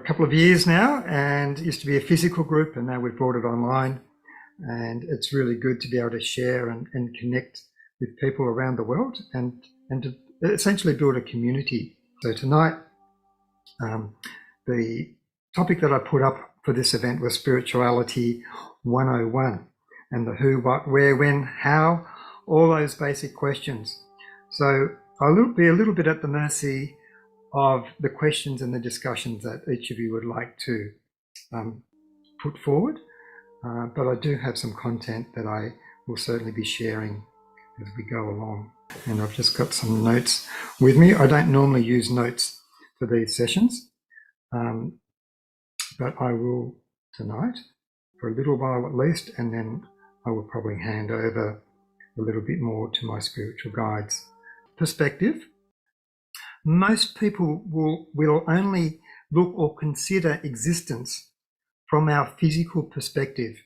a couple of years now, and it used to be a physical group, and now we've brought it online. And it's really good to be able to share and connect with people around the world and to essentially build a community. So tonight, the topic that I put up for this event was Spirituality 101, and the who, what, where, when, how, all those basic questions. So I'll be a little bit at the mercy of the questions and the discussions that each of you would like to put forward. But I do have some content that I will certainly be sharing as we go along. And I've just got some notes with me. I don't normally use notes for these sessions, but I will tonight for a little while at least, and then I will probably hand over a little bit more to my spiritual guides. Perspective. Most people will only look or consider existence from our physical perspective.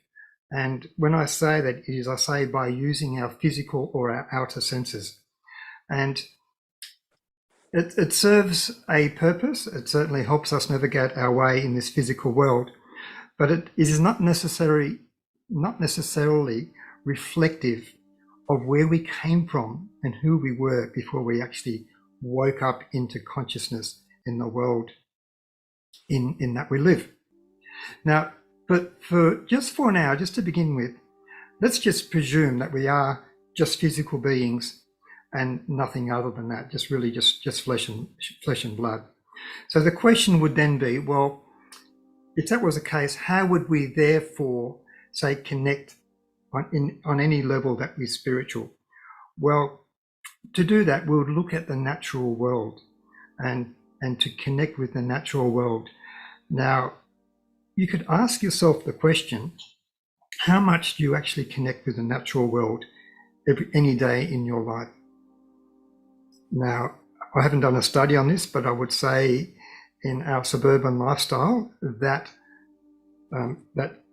And when I say that, I say by using our physical or our outer senses. And it serves a purpose. It certainly helps us navigate our way in this physical world, but it is not necessarily reflective of where we came from and who we were before we actually woke up into consciousness in the world in that we live. Now, but for now, just to begin with, let's just presume that we are just physical beings and nothing other than that, just flesh and blood. So the question would then be, well, if that was the case, how would we therefore say connect on any level that is spiritual? Well, to do that, we would look at the natural world and to connect with the natural world. Now, you could ask yourself the question, how much do you actually connect with the natural world any day in your life? Now, I haven't done a study on this, but I would say in our suburban lifestyle that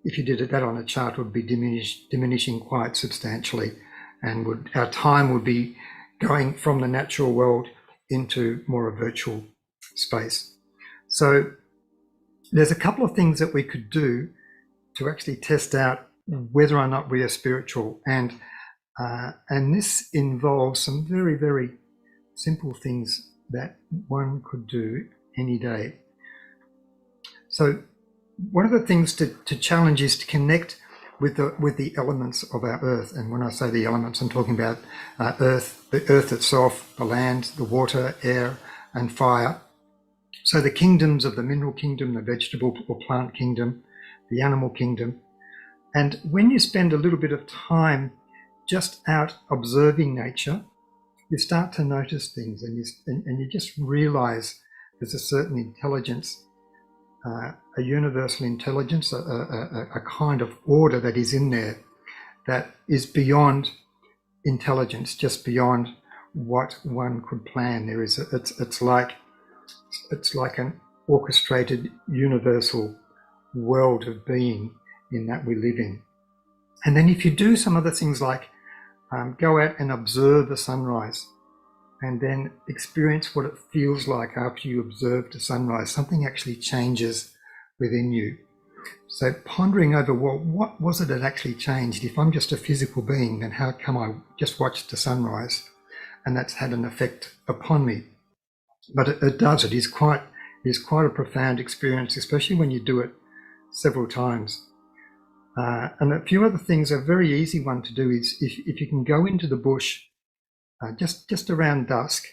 if you did that on a chart, would be diminishing quite substantially, and our time would be going from the natural world into more a virtual space. So there's a couple of things that we could do to actually test out whether or not we are spiritual, and this involves some very, very simple things that one could do any day. So one of the things to challenge is to connect with the elements of our earth. And when I say the elements, I'm talking about earth, the earth itself, the land, the water, air, and fire. So the kingdoms of the mineral kingdom, the vegetable or plant kingdom, the animal kingdom. And when you spend a little bit of time just out observing nature, you start to notice things, and you just realize there's a certain intelligence, a universal intelligence, a kind of order that is in there that is beyond intelligence, just beyond what one could plan. It's like an orchestrated universal world of being in that we live in. And then if you do some other things like go out and observe the sunrise, and then experience what it feels like after you observe the sunrise, something actually changes within you. So pondering over, well, what was it that actually changed? If I'm just a physical being, then how come I just watched the sunrise and that's had an effect upon me? But it does. It is quite a profound experience, especially when you do it several times. And a few other things, a very easy one to do is if you can go into the bush just around dusk,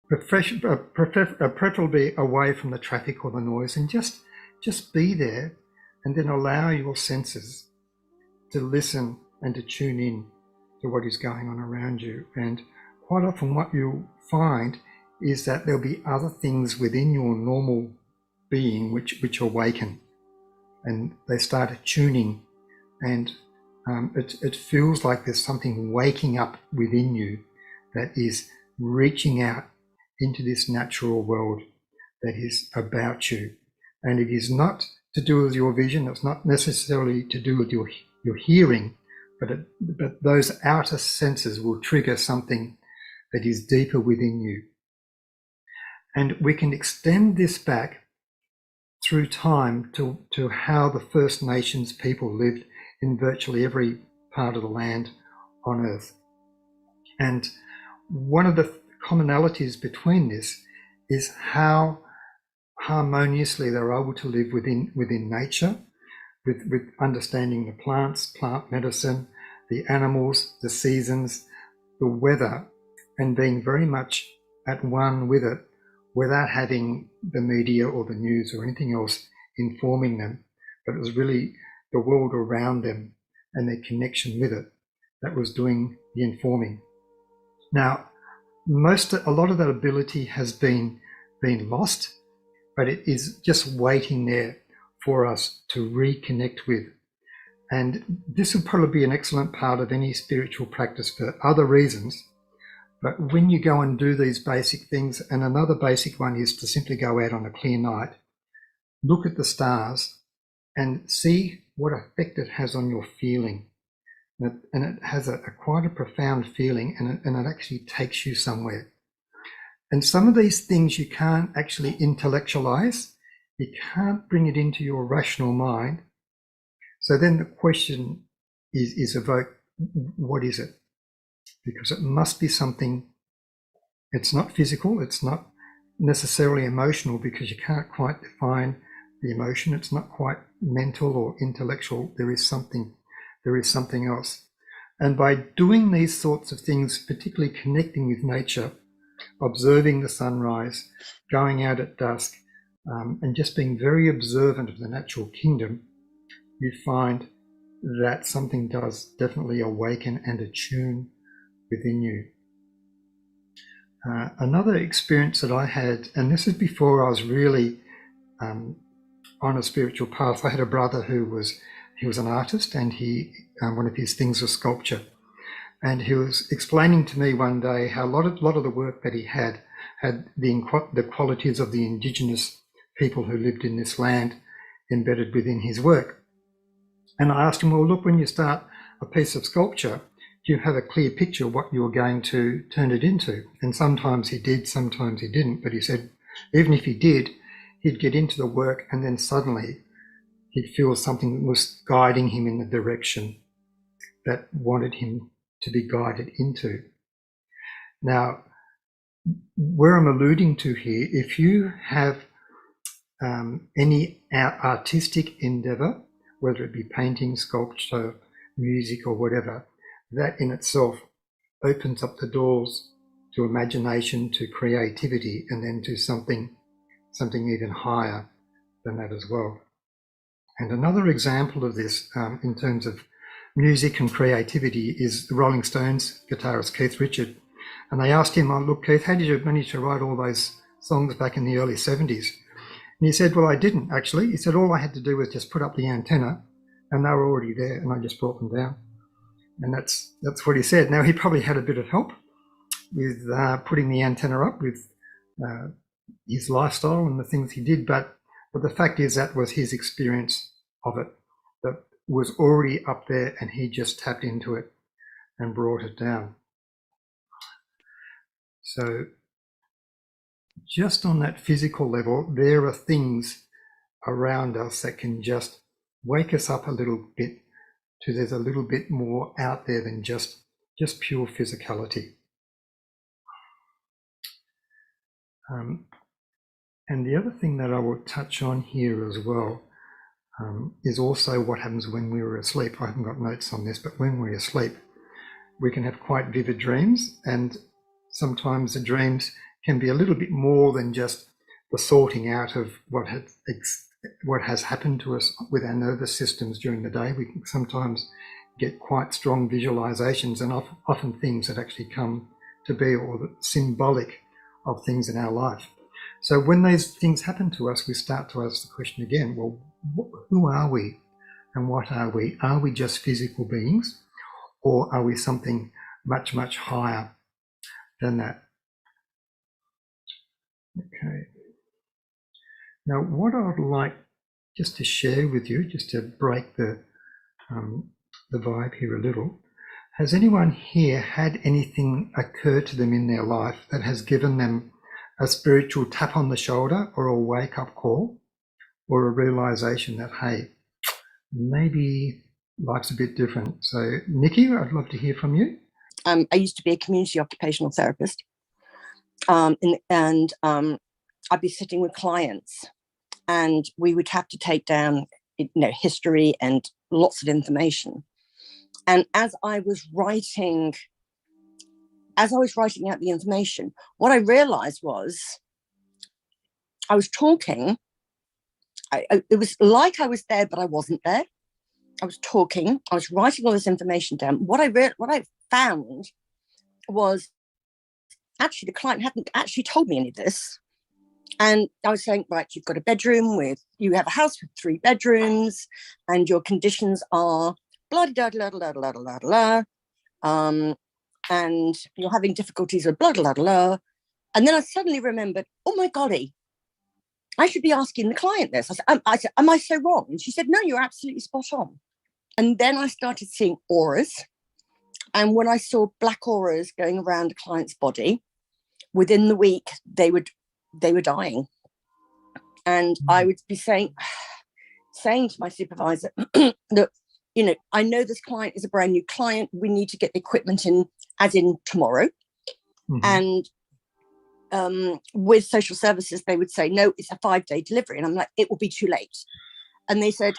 preferably away from the traffic or the noise, and just be there, and then allow your senses to listen and to tune in to what is going on around you. And quite often what you'll find is that there'll be other things within your normal being which awaken, and they start tuning, and it feels like there's something waking up within you that is reaching out into this natural world that is about you. And it is not to do with your vision, it's not necessarily to do with your hearing, but those outer senses will trigger something that is deeper within you. And we can extend this back through time to how the First Nations people lived in virtually every part of the land on Earth. And one of the commonalities between this is how harmoniously they're able to live within nature, with understanding the plants, plant medicine, the animals, the seasons, the weather, and being very much at one with it without having the media or the news or anything else informing them. But it was really the world around them and their connection with it that was doing the informing. Now, a lot of that ability has been lost, but it is just waiting there for us to reconnect with. And this would probably be an excellent part of any spiritual practice for other reasons. But when you go and do these basic things, and another basic one is to simply go out on a clear night, look at the stars and see what effect it has on your feeling. And it has quite a profound feeling, and it actually takes you somewhere. And some of these things you can't actually intellectualize. You can't bring it into your rational mind. So then the question is evoked, what is it? Because it must be something, it's not physical, it's not necessarily emotional, because you can't quite define the emotion. It's not quite mental or intellectual. There is something else. And by doing these sorts of things, particularly connecting with nature, observing the sunrise, going out at dusk, and just being very observant of the natural kingdom, you find that something does definitely awaken and attune within you. Another experience that I had, and this is before I was really on a spiritual path. I had a brother who was an artist, and one of his things was sculpture. And he was explaining to me one day how a lot of the work that he had the qualities of the indigenous people who lived in this land embedded within his work. And I asked him, well, look, when you start a piece of sculpture, do you have a clear picture of what you're going to turn it into? And sometimes he did, sometimes he didn't. But he said, even if he did, he'd get into the work and then suddenly he'd feel something was guiding him in the direction that wanted him to be guided into. Now, where I'm alluding to here, if you have any artistic endeavor, whether it be painting, sculpture, music, or whatever, that in itself opens up the doors to imagination, to creativity, and then to something even higher than that as well. And another example of this in terms of music and creativity is the Rolling Stones guitarist Keith Richards. And they asked him, oh, look, Keith, how did you manage to write all those songs back in the early 70s? And he said, well, I didn't actually. He said, all I had to do was just put up the antenna and they were already there, and I just brought them down. And that's what he said. Now, he probably had a bit of help with putting the antenna up, with his lifestyle and the things he did, but the fact is that was his experience of it, that was already up there, and he just tapped into it and brought it down. So just on that physical level, there are things around us that can just wake us up a little bit to there's a little bit more out there than just pure physicality. And the other thing that I will touch on here as well is also what happens when we were asleep. I haven't got notes on this, but when we're asleep, we can have quite vivid dreams, and sometimes the dreams can be a little bit more than just the sorting out of what has happened to us with our nervous systems during the day. We can sometimes get quite strong visualizations, and often things that actually come to be, or the symbolic of things in our life. So when those things happen to us, we start to ask the question again, well, who are we and what are we? Are we just physical beings, or are we something much, much higher than that? Okay. Now, what I would like just to share with you, just to break the vibe here a little, has anyone here had anything occur to them in their life that has given them a spiritual tap on the shoulder or a wake-up call, or a realization that, hey, maybe life's a bit different. So, Nikki, I'd love to hear from you. I used to be a community occupational therapist, and I'd be sitting with clients, and we would have to take down, history and lots of information. And as I was writing out the information, what I realized was I was talking. It was like I was there, but I wasn't there. I was talking. I was writing all this information down. What I found was actually the client hadn't actually told me any of this. And I was saying, right, you have a house with 3 bedrooms, and your conditions are blah blah blah blah blah blah blah, and you're having difficulties with blah blah blah. And then I suddenly remembered, oh my golly, I should be asking the client this. I said, am I so wrong? And she said, no, you're absolutely spot on. And then I started seeing auras. And when I saw black auras going around a client's body, within the week, they were dying. And I would be saying to my supervisor, look, I know this client is a brand new client. We need to get the equipment in, as in tomorrow. And with social services, they would say, no, it's a 5-day delivery. And I'm like, it will be too late. And they said,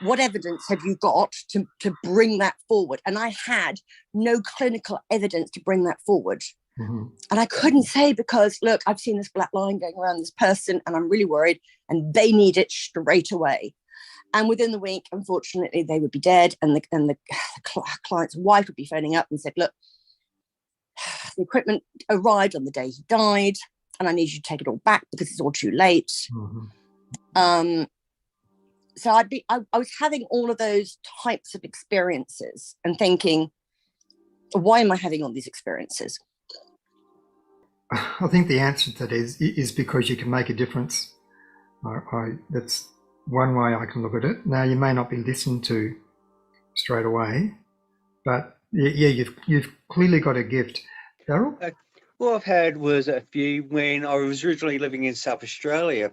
what evidence have you got to bring that forward? And I had no clinical evidence to bring that forward. And I couldn't say, because, look, I've seen this black line going around this person and I'm really worried, and they need it straight away. And within the week, unfortunately, they would be dead. And the client's wife would be phoning up and said, look, the equipment arrived on the day he died, and I need you to take it all back because it's all too late. So I was having all of those types of experiences and thinking, why am I having all these experiences? I think the answer to that is because you can make a difference. That's one way I can look at it. Now, you may not be listened to straight away, but yeah, you've clearly got a gift. Daryl? What I've had was a few. When I was originally living in South Australia,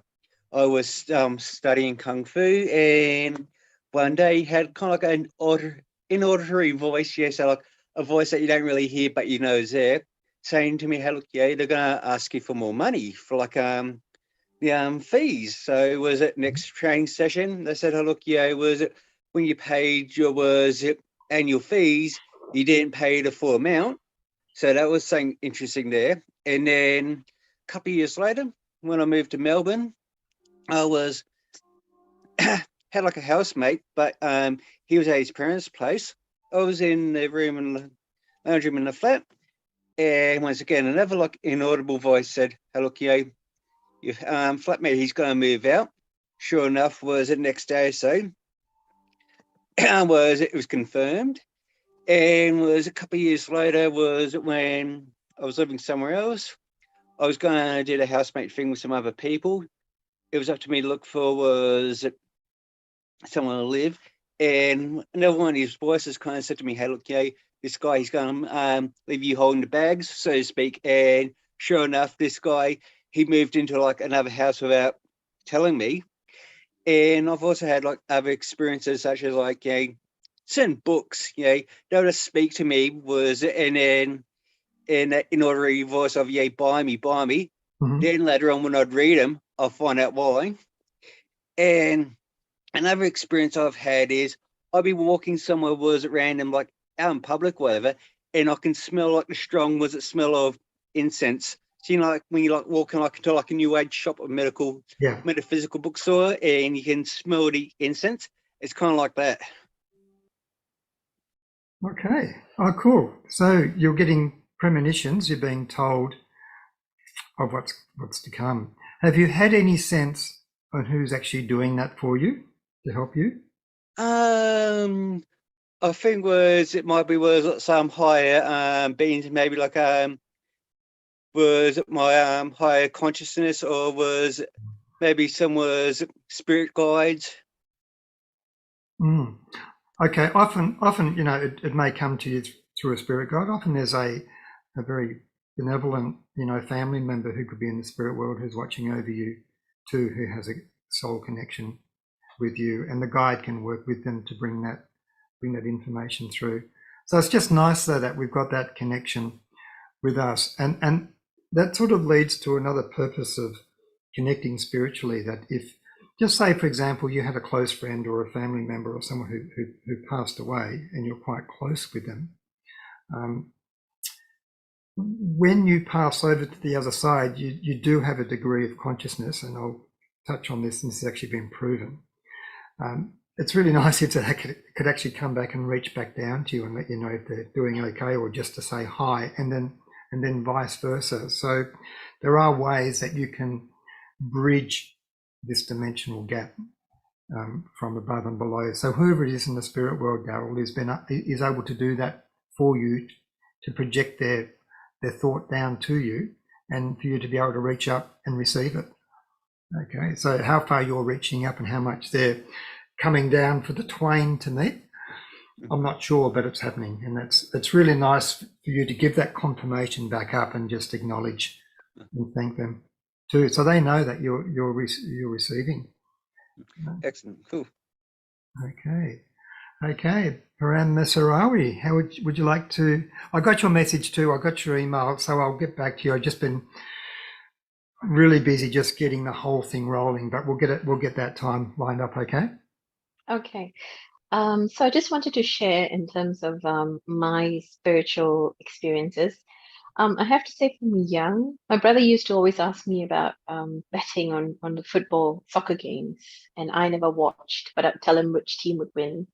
I was studying Kung Fu, and one day had kind of like an inauditory voice, so like a voice that you don't really hear, but you know is there, saying to me, hey, look, they're going to ask you for more money for like the fees. So was it next training session? They said, oh, look, was it when you paid your annual fees, you didn't pay the full amount? So that was something interesting there. And then a couple of years later, when I moved to Melbourne, I was had like a housemate, but he was at his parents' place. I was in the room in the lounge room in the flat, and once again, another like inaudible voice said, "Hey, look, your flatmate, he's going to move out." Sure enough, was it next day or so? It was confirmed, and was a couple of years later. Was it when I was living somewhere else? I was going to do the housemate thing with some other people. It was up to me to look for was someone to live, and another one of his voices kind of said to me, hey, look, this guy, he's going to leave you holding the bags, so to speak. And sure enough, this guy, he moved into like another house without telling me. And I've also had like other experiences such as like certain books, they would just speak to me was and then in that inaudible voice of buy me. Then later on when I'd read them, I'll find out why. And another experience I've had is I'll be walking somewhere was at random, like out in public, whatever, and I can smell like the strong smell of incense. So like when you like walking like into like a new age shop or metaphysical bookstore, and you can smell the incense. It's kind of like that. Okay. Oh, cool. So you're getting premonitions. You're being told of what's to come. Have you had any sense on who's actually doing that for you to help you? I think it might be some higher beings, maybe like was it my higher consciousness, or was it maybe some spirit guides? Okay. Often, it may come to you through a spirit guide. Often there's a very benevolent, family member who could be in the spirit world who's watching over you too, who has soul connection with you, and the guide can work with them to bring that information through. So it's just nice though that we've got that connection with us, and that sort of leads to another purpose of connecting spiritually. That if, just say for example, you had a close friend or a family member or someone who passed away, and you're quite close with them, when you pass over to the other side, you do have a degree of consciousness, and I'll touch on this, and this has actually been proven. It's really nice if they could actually come back and reach back down to you and let you know if they're doing okay, or just to say hi, and then vice versa. So there are ways that you can bridge this dimensional gap from above and below. So whoever it is in the spirit world, Darryl, is able to do that for you, to project their thought down to you, and for you to be able to reach up and receive it. Okay, so how far you're reaching up and how much they're coming down for the twain to meet, I'm not sure, but it's happening, and it's really nice for you to give that confirmation back up and just acknowledge and thank them too, so they know that you're receiving. Excellent, cool. Okay, Param Mesarawi, how would you like to? I got your message too. I got your email, so I'll get back to you. I've just been really busy just getting the whole thing rolling, but we'll get that time lined up. Okay. Okay. So I just wanted to share in terms of my spiritual experiences. I have to say, from young, my brother used to always ask me about betting on the football soccer games, and I never watched, but I'd tell him which team would win,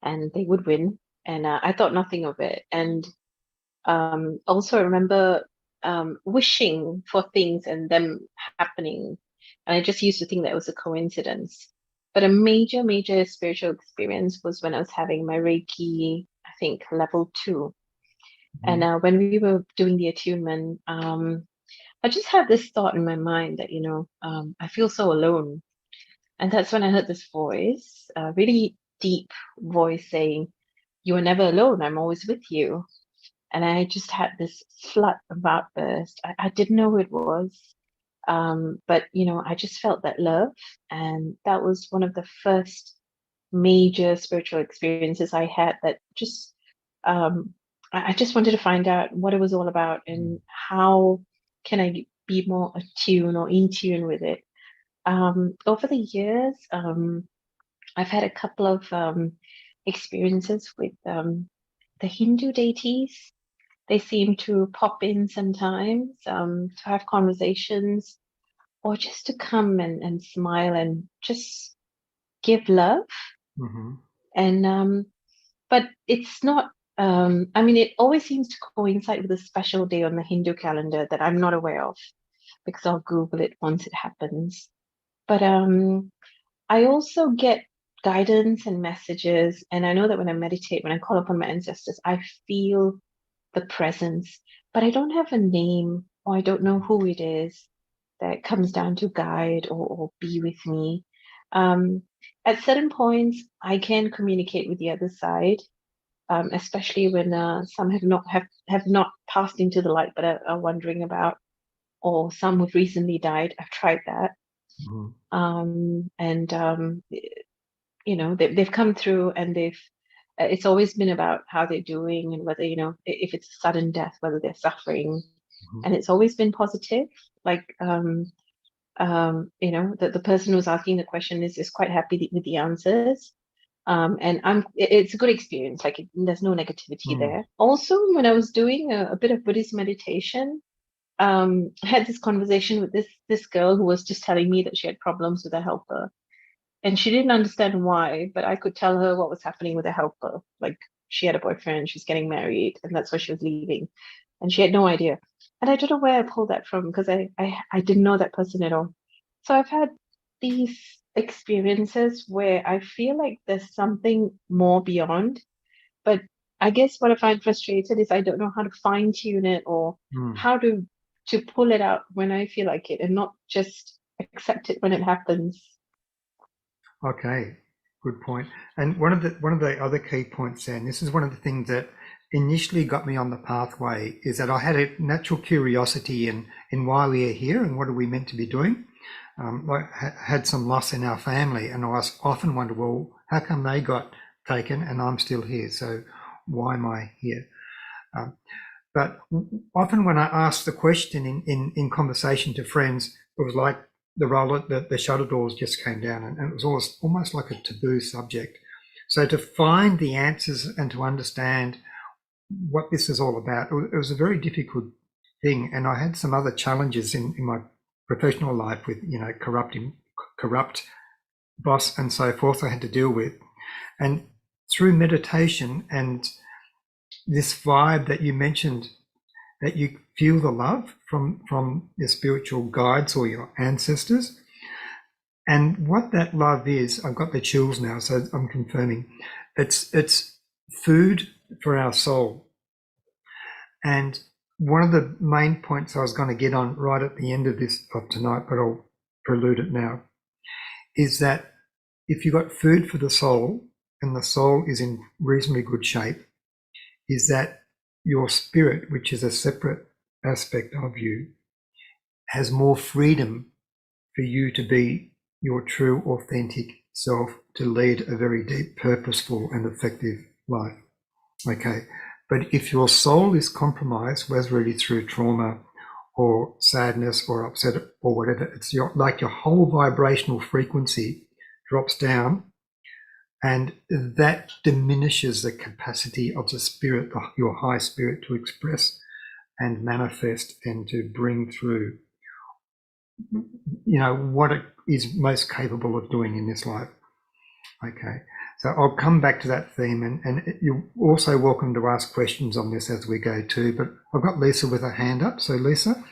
and they would win, and I thought nothing of it. And also I remember wishing for things and them happening, and I just used to think that was a coincidence. But a major spiritual experience was when I was having my Reiki, I think level 2. And when we were doing the attunement, I just had this thought in my mind that, I feel so alone. And that's when I heard this voice, a really deep voice saying, "You are never alone. I'm always with you." And I just had this flood of outburst. I didn't know who it was. But, I just felt that love. And that was one of the first major spiritual experiences I had, that just, I just wanted to find out what it was all about and how can I be more attuned or in tune with it. Over the years, I've had a couple of experiences with the Hindu deities. They seem to pop in sometimes to have conversations, or just to come and smile and just give love. And but it's not, it always seems to coincide with a special day on the Hindu calendar that I'm not aware of, because I'll Google it once it happens. But I also get guidance and messages, and I know that when I meditate, when I call upon my ancestors, I feel the presence, but I don't have a name, or I don't know who it is that comes down to guide or be with me. At certain points, I can communicate with the other side, especially when some have not passed into the light but are wondering about, or some who've recently died. I've tried that. They've come through, and it's always been about how they're doing, and whether, if it's a sudden death, whether they're suffering. And it's always been positive. Like, the person who's asking the question is quite happy with the answers. And it's a good experience. Like, there's no negativity there. Also, when I was doing a bit of Buddhist meditation, I had this conversation with this girl who was just telling me that she had problems with a helper. And she didn't understand why, but I could tell her what was happening with a helper. Like, she had a boyfriend, she's getting married, and that's why she was leaving. And she had no idea. And I don't know where I pulled that from, because I didn't know that person at all. So I've had these experiences where I feel like there's something more beyond. But I guess what I find frustrated is I don't know how to fine tune it, or how to pull it out when I feel like it, and not just accept it when it happens. Okay, good point. And one of the other key points, and this is one of the things that initially got me on the pathway, is that I had a natural curiosity in why we are here and what are we meant to be doing. had some loss in our family, and I often wonder, well, how come they got taken and I'm still here? So why am I here? But often when I ask the question in conversation to friends, it was like the shutter doors just came down, and it was almost like a taboo subject. So to find the answers and to understand what this is all about, it was a very difficult thing. And I had some other challenges in my professional life with, corrupt boss and so forth I had to deal with. And through meditation and this vibe that you mentioned, that you feel the love from your spiritual guides or your ancestors. And what that love is, I've got the chills now, so I'm confirming, it's food for our soul. And one of the main points I was going to get on right at the end of tonight, but I'll prelude it now, is that if you've got food for the soul and the soul is in reasonably good shape, is that your spirit, which is a separate aspect of you, has more freedom for you to be your true, authentic self, to lead a very deep, purposeful and effective life. Okay. But if your soul is compromised, whether it is through trauma or sadness or upset or whatever, it's like your whole vibrational frequency drops down, and that diminishes the capacity of the spirit, your high spirit, to express and manifest and to bring through, what it is most capable of doing in this life. Okay, so I'll come back to that theme, and you're also welcome to ask questions on this as we go too, but I've got Lisa with her hand up. So Lisa.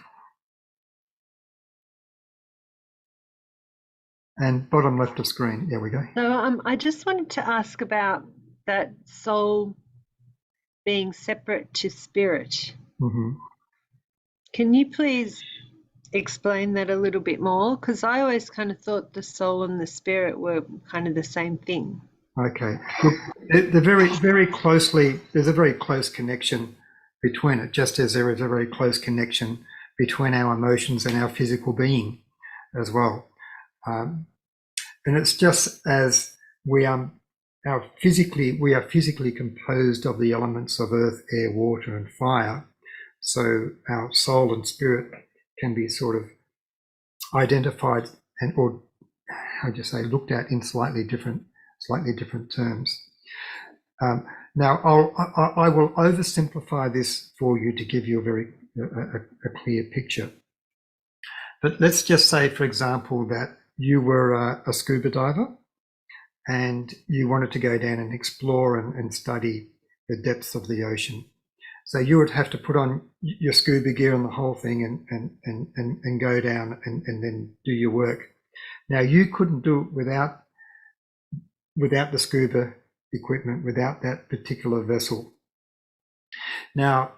And bottom left of screen, there we go. So I just wanted to ask about that soul being separate to spirit. Mm-hmm. Can you please explain that a little bit more? Because I always kind of thought the soul and the spirit were kind of the same thing. Okay. Look, they're very, very closely, there's a very close connection between it, just as there is a very close connection between our emotions and our physical being as well. And it's just as we are physically composed of the elements of earth, air, water, and fire. So our soul and spirit can be sort of identified or looked at in slightly different terms. Now I will oversimplify this for you to give you a clear picture. But let's just say, for example, that you were a scuba diver and you wanted to go down and explore and study the depths of the ocean. So you would have to put on your scuba gear and the whole thing and go down and then do your work. Now you couldn't do it without the scuba equipment, without that particular vessel. Now,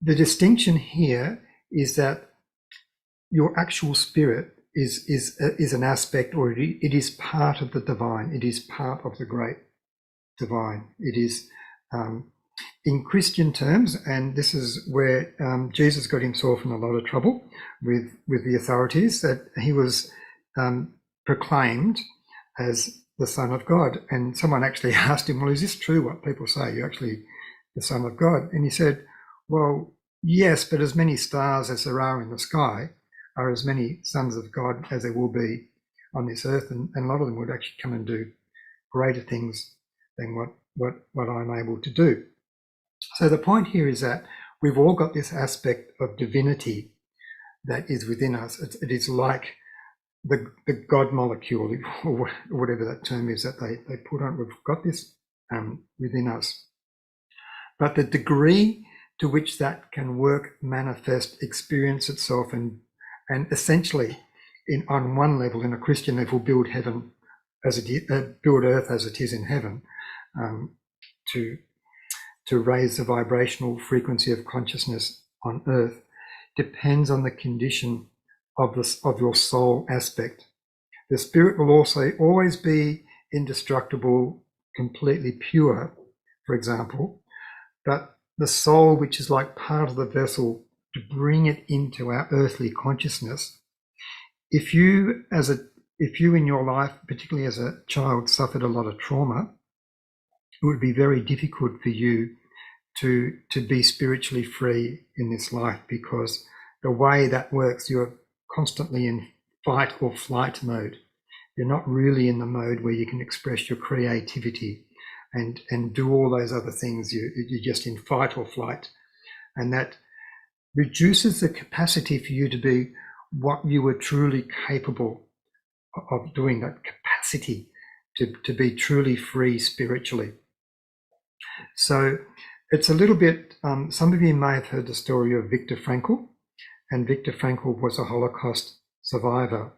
the distinction here is that your actual spirit is an aspect, or it is part of the divine. It is part of the great divine. It is, in Christian terms, and this is where Jesus got himself in a lot of trouble with the authorities, that he was proclaimed as the Son of God. And someone actually asked him, well, is this true what people say? You're actually the Son of God? And he said, well, yes, but as many stars as there are in the sky are as many sons of God as there will be on this earth, and a lot of them would actually come and do greater things than what I'm able to do. So the point here is that we've all got this aspect of divinity that is within us. It is like the God molecule, or whatever that term is that they put on. We've got this within us. But the degree to which that can work, manifest, experience itself, and essentially, on one level, in a Christian level, build heaven as it is, build earth as it is in heaven, to raise the vibrational frequency of consciousness on earth, depends on the condition of your soul aspect. The spirit will also always be indestructible, completely pure, for example, but the soul, which is like part of the vessel to bring it into our earthly consciousness, if you in your life, particularly as a child, suffered a lot of trauma, it would be very difficult for you to be spiritually free in this life, because the way that works, you're constantly in fight or flight mode. You're not really in the mode where you can express your creativity and do all those other things. You're just in fight or flight, and that reduces the capacity for you to be what you were truly capable of doing, that capacity to be truly free spiritually. So it's a little bit, some of you may have heard the story of Viktor Frankl, and Viktor Frankl was a Holocaust survivor,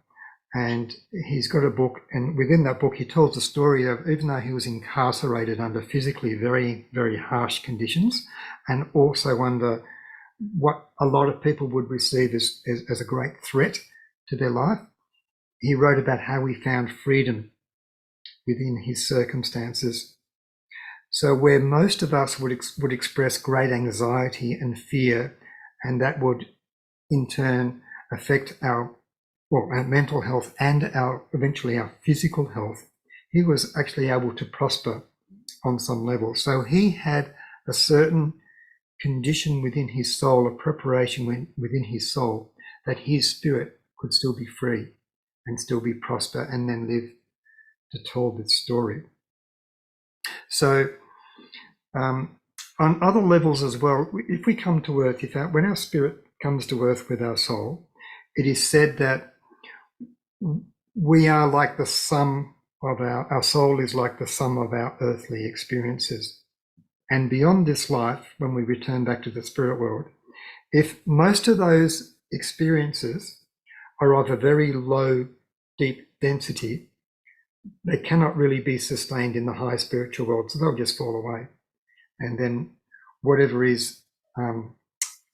and he's got a book, and within that book he tells the story of, even though he was incarcerated under physically very, very harsh conditions, and also under what a lot of people would receive as a great threat to their life, he wrote about how he found freedom within his circumstances. So where most of us would express great anxiety and fear, and that would in turn affect our mental health and eventually our physical health, he was actually able to prosper on some level. So he had a certain condition within his soul, a preparation within his soul, that his spirit could still be free and still be prosper, and then live to tell this story. So on other levels as well, if we come to earth, when our spirit comes to earth with our soul, it is said that we are like the sum of our soul is like the sum of our earthly experiences. And beyond this life, when we return back to the spirit world, if most of those experiences are of a very low, deep density, they cannot really be sustained in the high spiritual world, so they'll just fall away. And then whatever is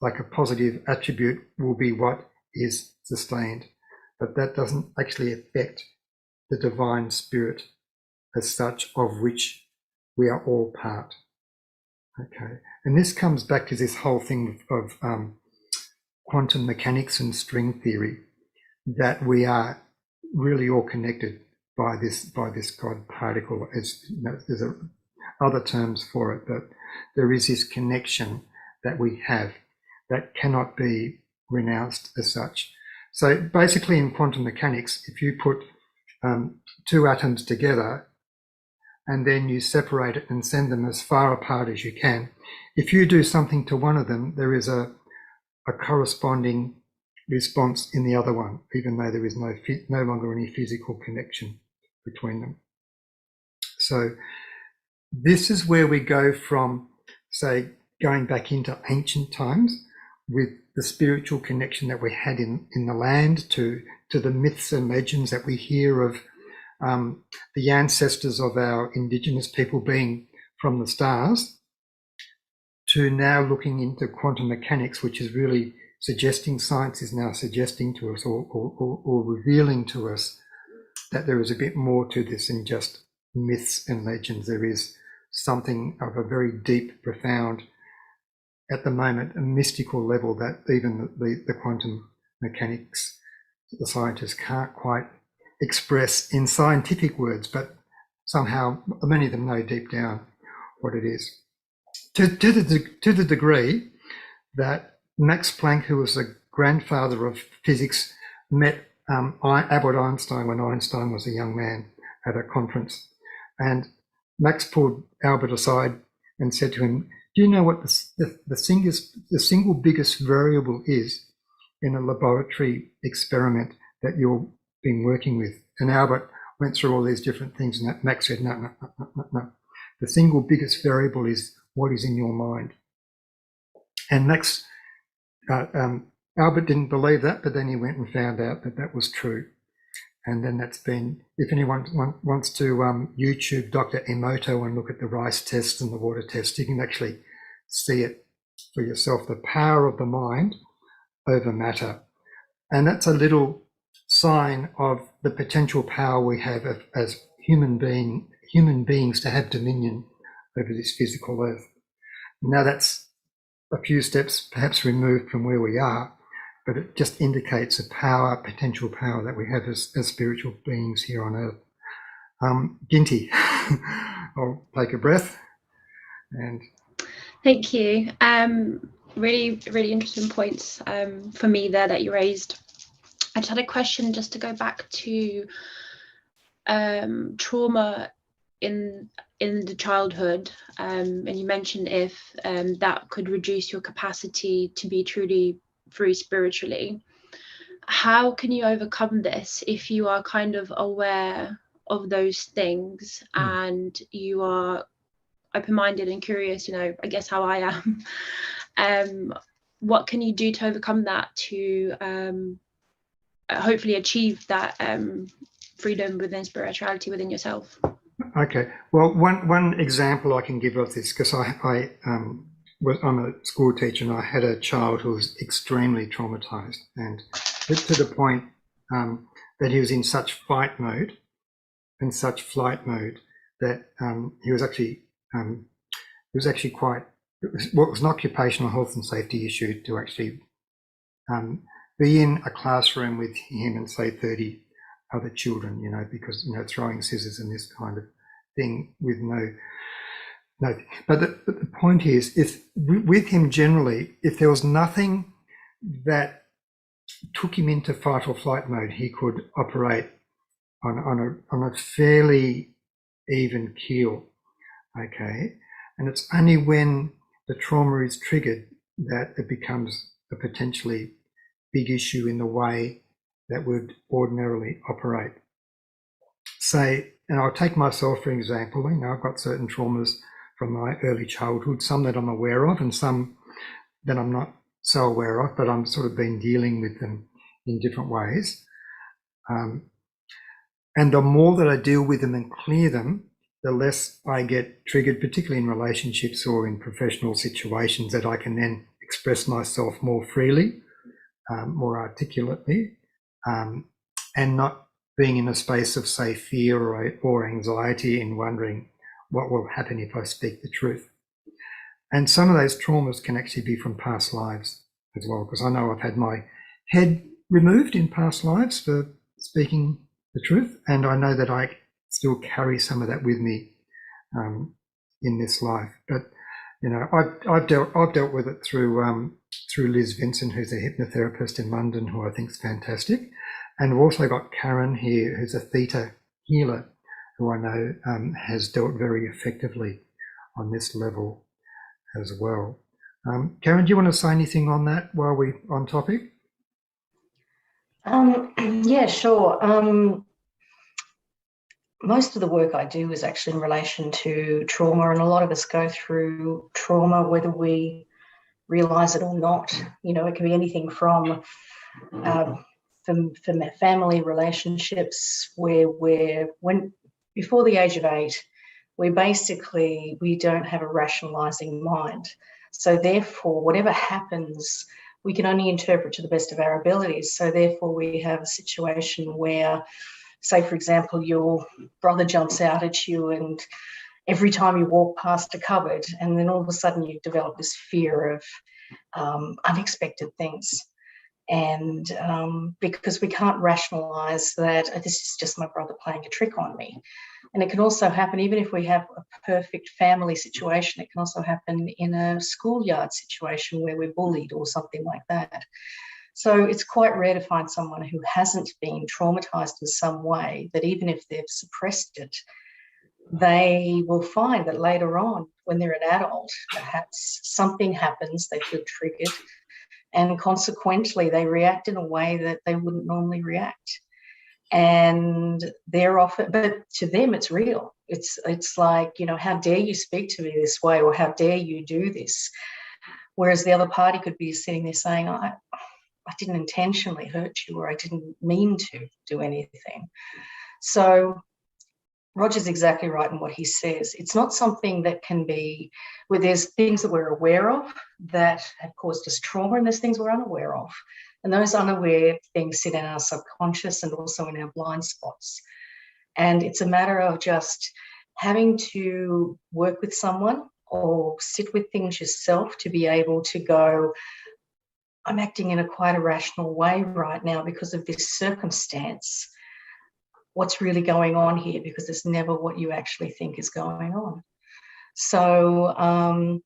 like a positive attribute will be what is sustained. But that doesn't actually affect the divine spirit as such, of which we are all part. Okay, and this comes back to this whole thing of quantum mechanics and string theory, that we are really all connected by this God particle. As you know, there's other terms for it, but there is this connection that we have that cannot be renounced as such. So basically, in quantum mechanics, if you put two atoms together and then you separate it and send them as far apart as you can, if you do something to one of them, there is a corresponding response in the other one, even though there is no longer any physical connection between them. So this is where we go from, say, going back into ancient times with the spiritual connection that we had in the land, to the myths and legends that we hear of the ancestors of our indigenous people being from the stars, to now looking into quantum mechanics, which is really suggesting, science is now suggesting to us, or revealing to us, that there is a bit more to this than just myths and legends. There is something of a very deep, profound, at the moment, a mystical level that even the quantum mechanics, the scientists can't quite express in scientific words, but somehow many of them know deep down what it is. To the degree that Max Planck, who was the grandfather of physics, met Albert Einstein when Einstein was a young man at a conference. And Max pulled Albert aside and said to him, "Do you know what the single biggest variable is in a laboratory experiment that you've been working with?" And Albert went through all these different things, and Max said, no. The single biggest variable is what is in your mind. And Albert didn't believe that, but then he went and found out that that was true. And then that's been, if anyone wants to YouTube Dr. Emoto and look at the rice test and the water test, you can actually see it for yourself, the power of the mind over matter. And that's a little sign of the potential power we have as human beings to have dominion over this physical earth. Now that's a few steps perhaps removed from where we are, but it just indicates a power, potential power that we have as spiritual beings here on earth. Ginty, I'll take a breath. And thank you. Really, really interesting points for me there that you raised. I just had a question just to go back to trauma in the childhood, and you mentioned if that could reduce your capacity to be truly free spiritually. How can you overcome this if you are kind of aware of those things and you are open-minded and curious, I guess how I am? What can you do to overcome that, to hopefully achieve that freedom within spirituality within yourself? Okay, well, one example I can give of this, because I'm a school teacher and I had a child who was extremely traumatized, and to the point that he was in such fight mode and such flight mode that he was actually quite, what was an occupational health and safety issue to actually be in a classroom with him and say 30 other children, because, throwing scissors and this kind of thing with no. But the point is, if with him generally, if there was nothing that took him into fight or flight mode, he could operate on a fairly even keel, okay? And it's only when the trauma is triggered that it becomes a potentially big issue in the way that would ordinarily operate. Say, and I'll take myself for example, I've got certain traumas from my early childhood, some that I'm aware of and some that I'm not so aware of, but I'm sort of been dealing with them in different ways. And the more that I deal with them and clear them, the less I get triggered, particularly in relationships or in professional situations, that I can then express myself more freely, more articulately, and not being in a space of, say, fear or anxiety and wondering what will happen if I speak the truth. And some of those traumas can actually be from past lives as well, because I know I've had my head removed in past lives for speaking the truth, and I know that I still carry some of that with me in this life. But I've dealt with it through Liz Vincent, who's a hypnotherapist in London, who I think is fantastic, and we've also got Karen here, who's a theta healer, who I know has dealt very effectively on this level as well. Karen, do you want to say anything on that while we're on topic? Yeah, sure. Most of the work I do is actually in relation to trauma, and a lot of us go through trauma whether we realise it or not. It can be anything from family relationships where before the age of 8, we don't have a rationalising mind. So therefore, whatever happens, we can only interpret to the best of our abilities. So therefore, we have a situation where, say, for example, your brother jumps out at you and every time you walk past a cupboard, and then all of a sudden you develop this fear of unexpected things. And because we can't rationalise that this is just my brother playing a trick on me. And it can also happen, even if we have a perfect family situation, it can also happen in a schoolyard situation where we're bullied or something like that. So it's quite rare to find someone who hasn't been traumatised in some way, that even if they've suppressed it, they will find that later on, when they're an adult, perhaps something happens, they feel triggered, and consequently they react in a way that they wouldn't normally react. And they're often, but to them it's real. It's like, how dare you speak to me this way, or how dare you do this? Whereas the other party could be sitting there saying, I didn't intentionally hurt you, or I didn't mean to do anything. So Roger's exactly right in what he says. It's not something that can be, where there's things that we're aware of that have caused us trauma, and there's things we're unaware of. And those unaware things sit in our subconscious and also in our blind spots. And it's a matter of just having to work with someone or sit with things yourself to be able to go, I'm acting in a quite irrational way right now because of this circumstance. What's really going on here? Because it's never what you actually think is going on. So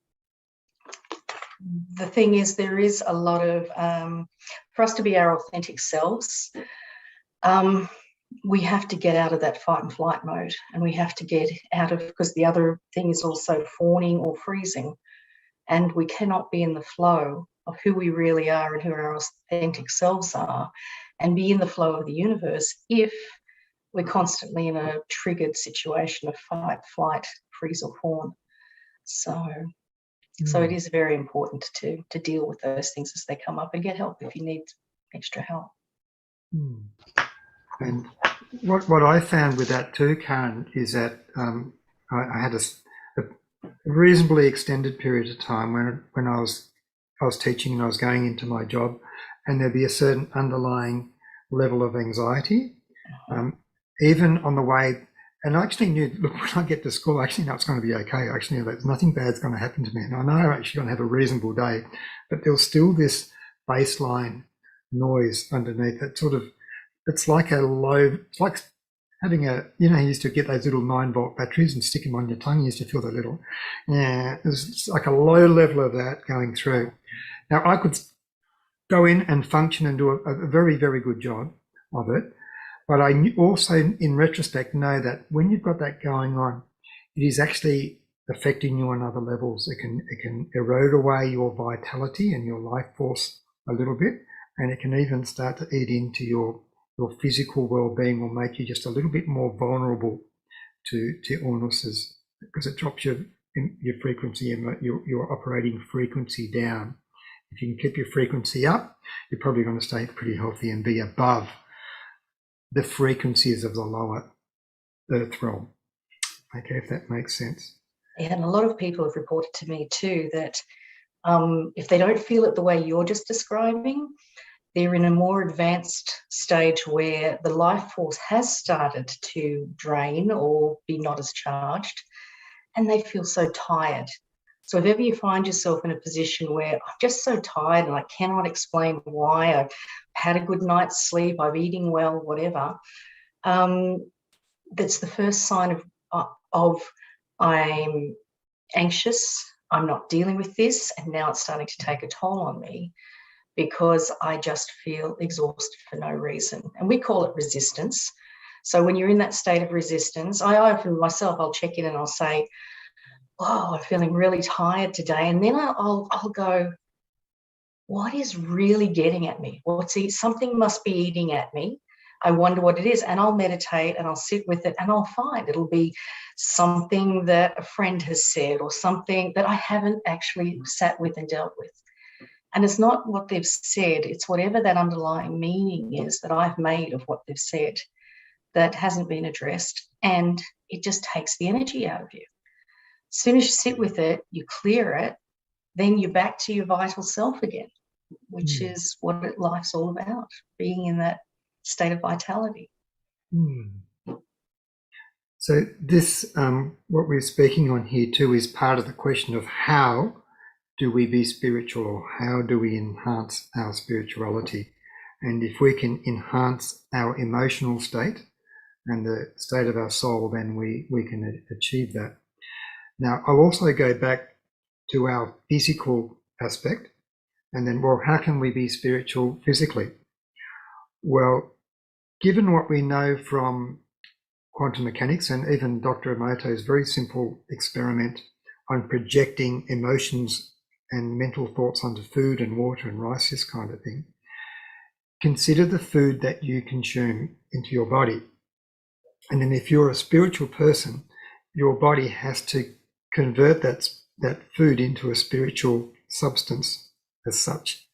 the thing is, there is a lot of, for us to be our authentic selves, we have to get out of that fight and flight mode, and we have to get out of, because the other thing is also fawning or freezing, and we cannot be in the flow of who we really are and who our authentic selves are, and be in the flow of the universe if we're constantly in a triggered situation of fight, flight, freeze or fawn. So it is very important to deal with those things as they come up, and get help if you need extra help. And what I found with that too, Karen, is that I had a reasonably extended period of time when I was teaching and I was going into my job, and there'd be a certain underlying level of anxiety, even on the way. And I actually knew, look, when I get to school, I actually know it's going to be okay. I actually know that nothing bad's going to happen to me. And I know I'm actually going to have a reasonable day, but there's still this baseline noise underneath that sort of, it's like having a, you used to get those little 9-volt batteries and stick them on your tongue. You used to feel that little, it's like a low level of that going through. Now I could go in and function and do a very, very good job of it. But I also, in retrospect, know that when you've got that going on, it is actually affecting you on other levels. It can erode away your vitality and your life force a little bit, and it can even start to eat into your physical well-being, or make you just a little bit more vulnerable to illnesses, because it drops your frequency and your operating frequency down. If you can keep your frequency up, you're probably going to stay pretty healthy and be above the frequencies of the lower earth realm. Okay, if that makes sense. Yeah, and a lot of people have reported to me too that if they don't feel it the way you're just describing, they're in a more advanced stage where the life force has started to drain or be not as charged, and they feel so tired. So if ever you find yourself in a position where I'm just so tired and I cannot explain why, I've had a good night's sleep, I'm eating well, whatever, that's the first sign of I'm anxious, I'm not dealing with this, and now it's starting to take a toll on me because I just feel exhausted for no reason. And we call it resistance. So when you're in that state of resistance, I often myself, I'll check in and I'll say, oh, I'm feeling really tired today. And then I'll go, what is really getting at me? Something must be eating at me. I wonder what it is. And I'll meditate and I'll sit with it, and I'll find it'll be something that a friend has said or something that I haven't actually sat with and dealt with. And it's not what they've said, it's whatever that underlying meaning is that I've made of what they've said that hasn't been addressed, and it just takes the energy out of you. As soon as you sit with it, you clear it, then you're back to your vital self again, which is what life's all about, being in that state of vitality. So this, what we're speaking on here too, is part of the question of how do we be spiritual, or how do we enhance our spirituality? And if we can enhance our emotional state and the state of our soul, then we can achieve that. Now, I'll also go back to our physical aspect, and then, well, how can we be spiritual physically? Well, given what we know from quantum mechanics and even Dr. Emoto's very simple experiment on projecting emotions and mental thoughts onto food and water and rice, this kind of thing, consider the food that you consume into your body. And then if you're a spiritual person, your body has to convert that food into a spiritual substance as such.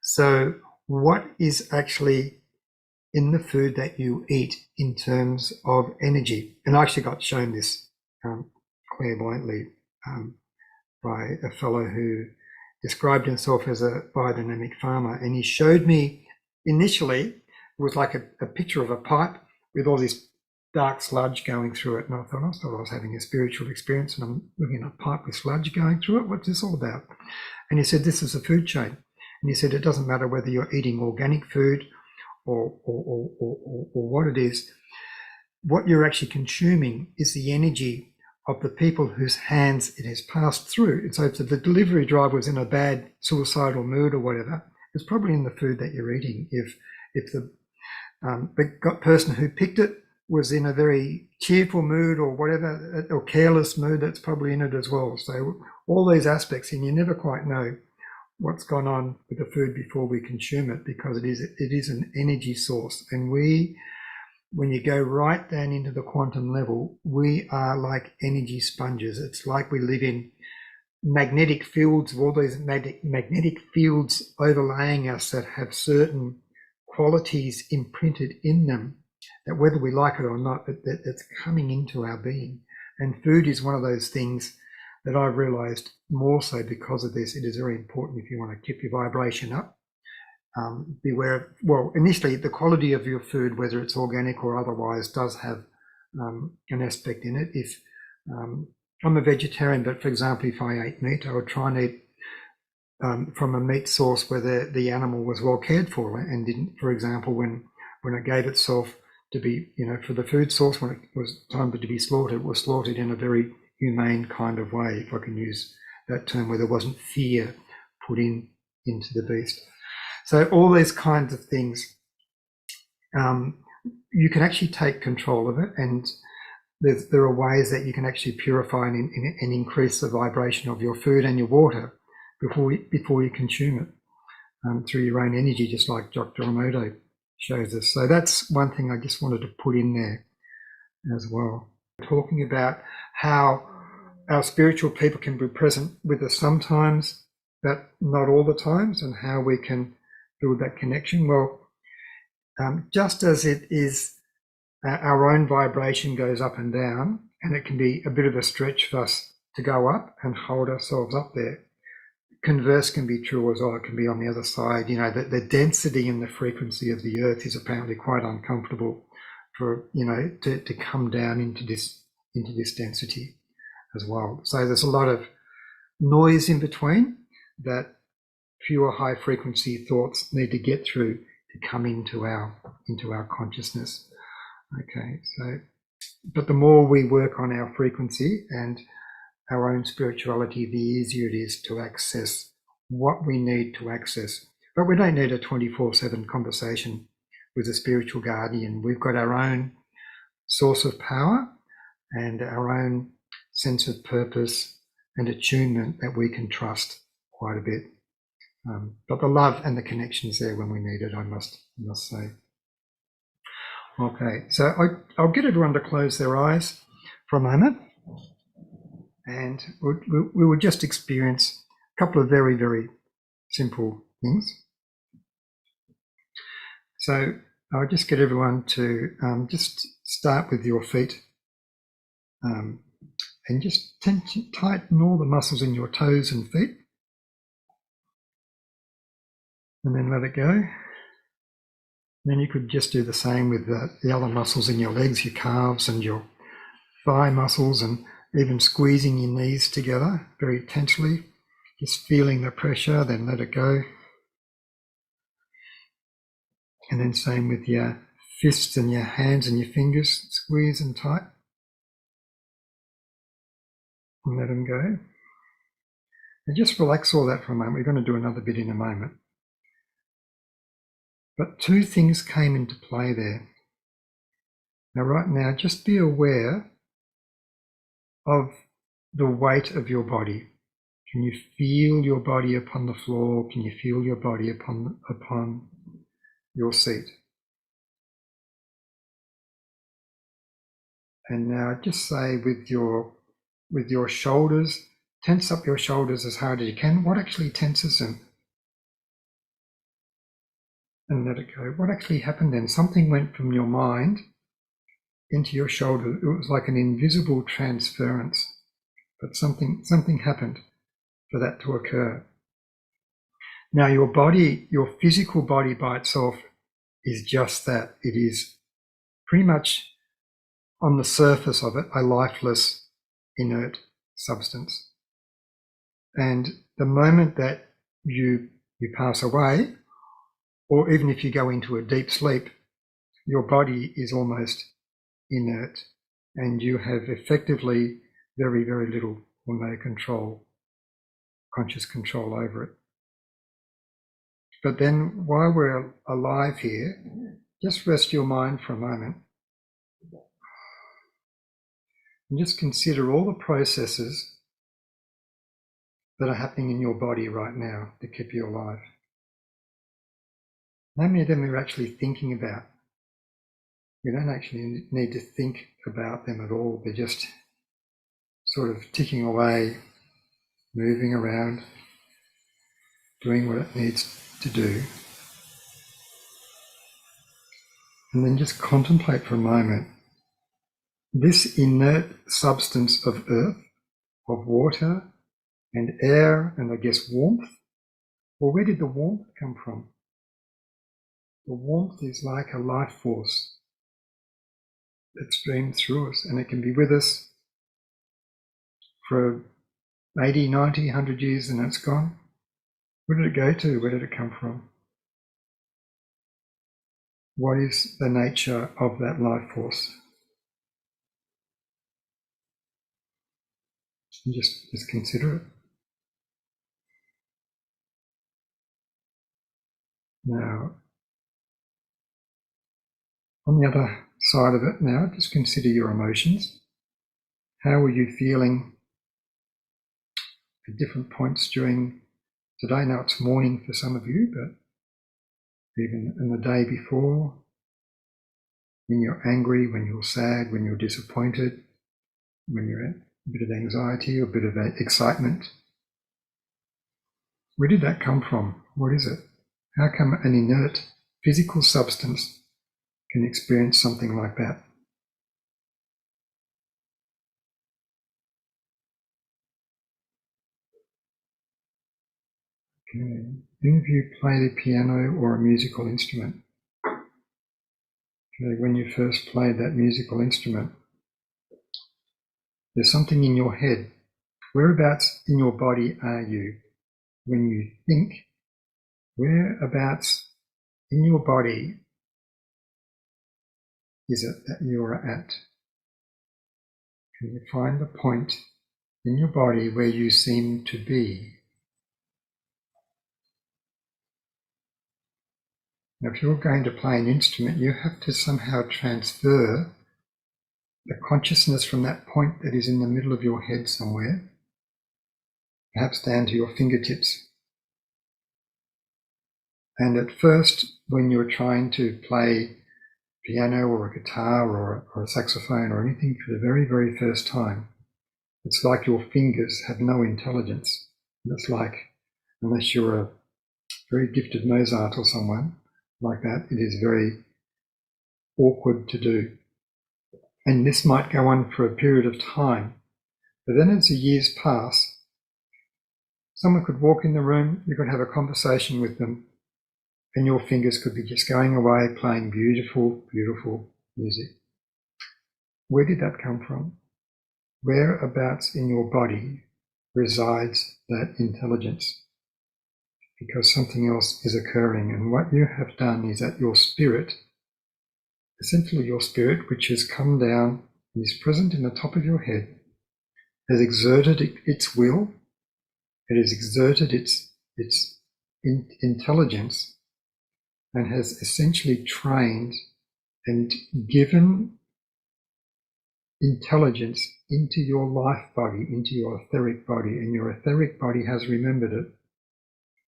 So what is actually in the food that you eat in terms of energy? And I actually got shown this clairvoyantly by a fellow who described himself as a biodynamic farmer, and he showed me initially, it was like a picture of a pipe with all this dark sludge going through it, and I thought I was having a spiritual experience, and I'm looking at a pipe with sludge going through it. What's this all about? And he said, this is a food chain. And he said it doesn't matter whether you're eating organic food or what it is. What you're actually consuming is the energy of the people whose hands it has passed through. And so if the delivery driver was in a bad suicidal mood or whatever, it's probably in the food that you're eating. If the person who picked it was in a very cheerful mood or whatever, or careless mood, that's probably in it as well. So all these aspects, and you never quite know what's gone on with the food before we consume it, because it is an energy source. And when you go right down into the quantum level, we are like energy sponges. It's like we live in magnetic fields, of all these magnetic fields overlaying us that have certain qualities imprinted in them, that whether we like it or not, it's coming into our being. And food is one of those things that I've realized more so because of this. It is very important if you want to keep your vibration up. Beware of, well, initially the quality of your food, whether it's organic or otherwise, does have an aspect in it. If I'm a vegetarian, but for example, if I ate meat, I would try and eat from a meat source where the animal was well cared for and didn't, for example, when it gave itself to be, for the food source, when it was time to be slaughtered, it was slaughtered in a very humane kind of way, if I can use that term, where there wasn't fear put into the beast. So all these kinds of things, you can actually take control of it, and there are ways that you can actually purify and increase the vibration of your food and your water before you consume it through your own energy, just like Dr. Emoto shows us. So that's one thing I just wanted to put in there as well. Talking about how our spiritual people can be present with us sometimes, but not all the times, and how we can build that connection. Well, just as it is, our own vibration goes up and down, and it can be a bit of a stretch for us to go up and hold ourselves up there. Converse can be true as well. It can be on the other side. The density and the frequency of the earth is apparently quite uncomfortable for, to come down into this density as well. So there's a lot of noise in between that pure high frequency thoughts need to get through to come into our consciousness. Okay, so, but the more we work on our frequency and our own spirituality, the easier it is to access what we need to access. But we don't need a 24/7 conversation with a spiritual guardian. We've got our own source of power and our own sense of purpose and attunement that we can trust quite a bit. But the love and the connection is there when we need it, I must say. Okay, so I'll get everyone to close their eyes for a moment, and we will just experience a couple of very, very simple things. So I'll just get everyone to just start with your feet, and just tighten all the muscles in your toes and feet, and then let it go. Then you could just do the same with the other muscles in your legs, your calves and your thigh muscles, and even squeezing your knees together very tensely, just feeling the pressure, then let it go. And then same with your fists and your hands and your fingers, squeeze them tight and let them go. And just relax all that for a moment. We're going to do another bit in a moment. But two things came into play there. Now, right now, just be aware of the weight of your body. Can you feel your body upon the floor? Can you feel your body upon your seat? And now just say with your shoulders, tense up your shoulders as hard as you can. What actually tenses them? And let it go. What actually happened then? Something went from your mind into your shoulder. It was like an invisible transference, but something happened for that to occur. Now your body, your physical body by itself is just that. It is pretty much on the surface of it, a lifeless, inert substance. And the moment that you you pass away, or even if you go into a deep sleep, your body is almost inert and you have effectively very, very little or no control, conscious control over it. But then while we're alive here, just rest your mind for a moment and just consider all the processes that are happening in your body right now to keep you alive. How many of them are actually thinking about? We don't actually need to think about them at all. They're just sort of ticking away, moving around, doing what it needs to do. And then just contemplate for a moment this inert substance of earth, of water and air and I guess warmth. Well, where did the warmth come from? The warmth is like a life force that streams through us, and it can be with us for 80, 90, 100 years and it's gone. Where did it go to? Where did it come from? What is the nature of that life force? And just consider it. Now, on the other side of it now, just consider your emotions. How are you feeling at different points during today? Now it's morning for some of you, but even in the day before, when you're angry, when you're sad, when you're disappointed, when you're in a bit of anxiety or a bit of excitement. Where did that come from? What is it? How come an inert physical substance can experience something like that? Okay. Any of you play the piano or a musical instrument? Okay. When you first played that musical instrument, there's something in your head. Whereabouts in your body are you when you think? Whereabouts in your body is it that you're at? Can you find the point in your body where you seem to be? Now, if you're going to play an instrument, you have to somehow transfer the consciousness from that point that is in the middle of your head somewhere, perhaps down to your fingertips. And at first, when you're trying to play piano or a guitar or a saxophone or anything for the very, very first time, it's like your fingers have no intelligence. It's like, unless you're a very gifted Mozart or someone like that, it is very awkward to do. And this might go on for a period of time. But then as the years pass, someone could walk in the room, you could have a conversation with them, and your fingers could be just going away playing beautiful, beautiful music. Where did that come from? Whereabouts in your body resides that intelligence? Because something else is occurring, and what you have done is that your spirit, essentially your spirit, which has come down and is present in the top of your head, has exerted its will, it has exerted its intelligence, and has essentially trained and given intelligence into your life body, into your etheric body, and your etheric body has remembered it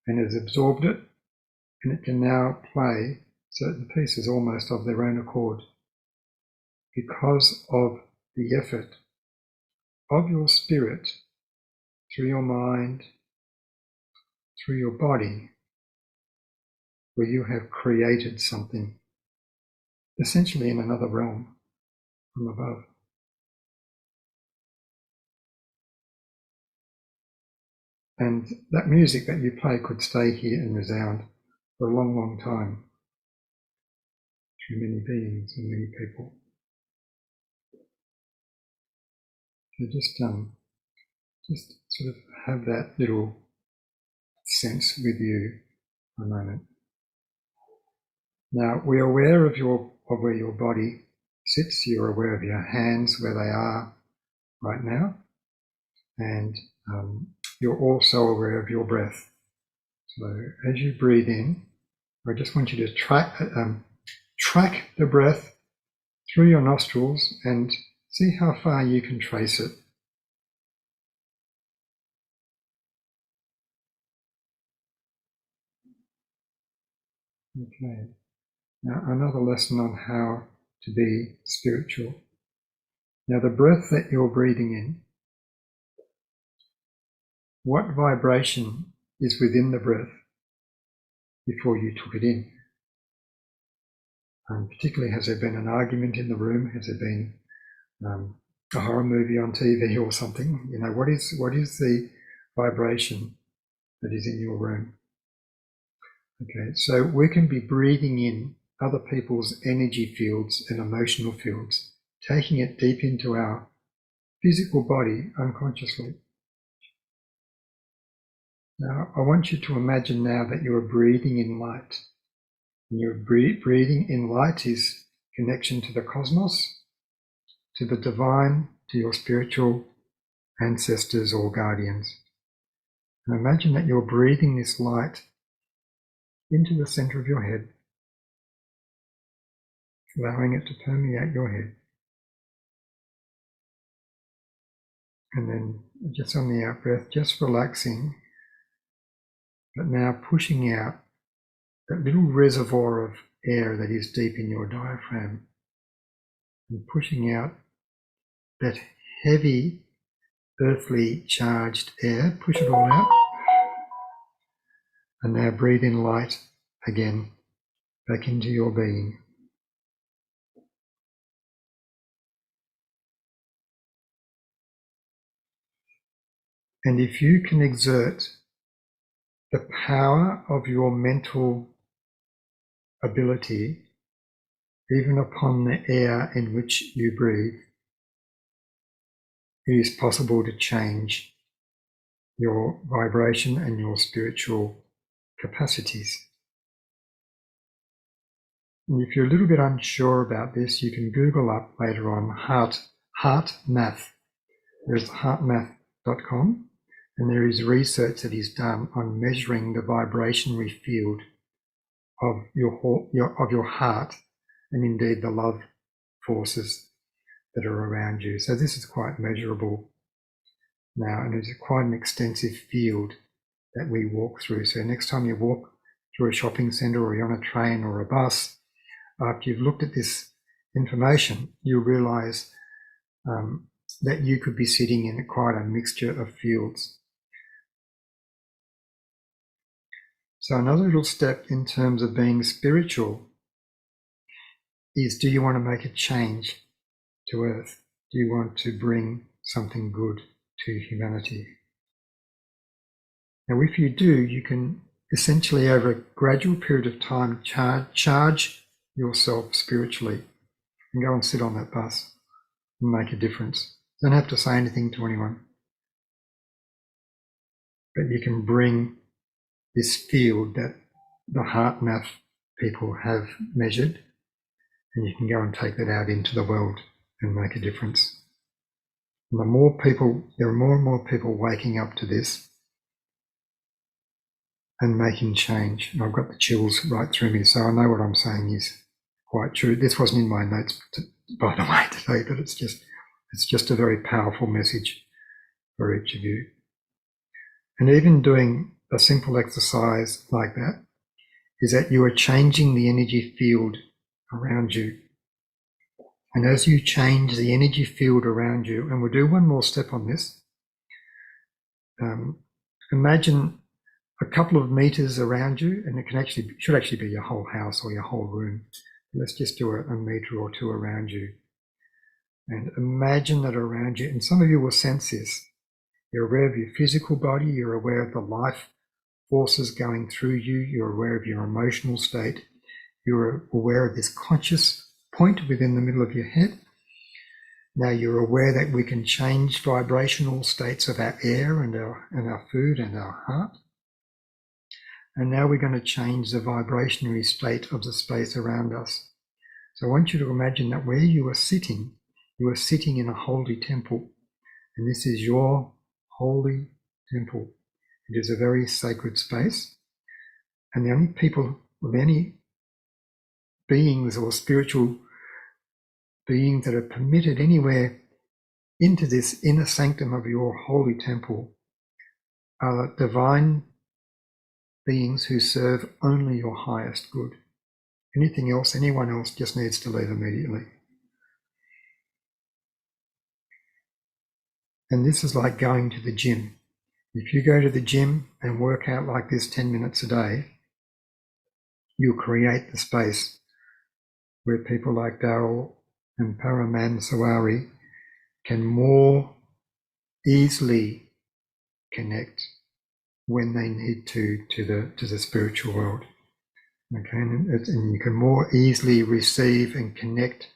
and has absorbed it, and it can now play certain pieces almost of their own accord because of the effort of your spirit through your mind, through your body, where you have created something essentially in another realm from above. And that music that you play could stay here and resound for a long, long time through many beings and many people. So just sort of have that little sense with you a moment. Now, we're aware of where your body sits. You're aware of your hands, where they are right now. And you're also aware of your breath. So as you breathe in, I just want you to track the breath through your nostrils and see how far you can trace it. Okay. Now another lesson on how to be spiritual. Now the breath that you're breathing in, what vibration is within the breath before you took it in? Particularly, has there been an argument in the room? Has there been a horror movie on TV or something? You know, what is the vibration that is in your room? Okay, so we can be breathing in other people's energy fields and emotional fields, taking it deep into our physical body unconsciously. Now, I want you to imagine now that you are breathing in light. And your breathing in light is connection to the cosmos, to the divine, to your spiritual ancestors or guardians. And imagine that you're breathing this light into the center of your head, allowing it to permeate your head. And then just on the out breath, just relaxing, but now pushing out that little reservoir of air that is deep in your diaphragm, and pushing out that heavy, earthly charged air. Push it all out. And now breathe in light again, back into your being. And if you can exert the power of your mental ability, even upon the air in which you breathe, it is possible to change your vibration and your spiritual capacities. And if you're a little bit unsure about this, you can Google up later on heart math. There's heartmath.com, and there is research that is done on measuring the vibrationary field of your heart, and indeed the love forces that are around you. So this is quite measurable now, and it's quite an extensive field that we walk through. So next time you walk through a shopping centre or you're on a train or a bus, after you've looked at this information, you realise that you could be sitting in quite a mixture of fields. So another little step in terms of being spiritual is, do you want to make a change to Earth? Do you want to bring something good to humanity? Now, if you do, you can essentially, over a gradual period of time, charge yourself spiritually and go and sit on that bus and make a difference. You don't have to say anything to anyone, but you can bring this field that the heart math people have measured, and you can go and take that out into the world and make a difference. And there are more and more people waking up to this and making change. And I've got the chills right through me, so I know what I'm saying is quite true. This wasn't in my notes, by the way, today, but it's just a very powerful message for each of you. And even doing a simple exercise like that is that you are changing the energy field around you. And as you change the energy field around you, and we'll do one more step on this, imagine a couple of meters around you, and it should actually be your whole house or your whole room. Let's just do a meter or two around you. And imagine that around you, and some of you will sense this, you're aware of your physical body, you're aware of the life forces going through you, you're aware of your emotional state, you're aware of this conscious point within the middle of your head. Now you're aware that we can change vibrational states of our air and our food and our heart. And now we're going to change the vibrationary state of the space around us. So I want you to imagine that where you are sitting in a holy temple. And this is your holy temple. It is a very sacred space. And the only people, or any beings or spiritual beings that are permitted anywhere into this inner sanctum of your holy temple are divine beings who serve only your highest good. Anything else, anyone else just needs to leave immediately. And this is like going to the gym. If you go to the gym and work out like this 10 minutes a day, you'll create the space where people like Daryl and Paraman Sawari can more easily connect when they need to the spiritual world. Okay, and you can more easily receive and connect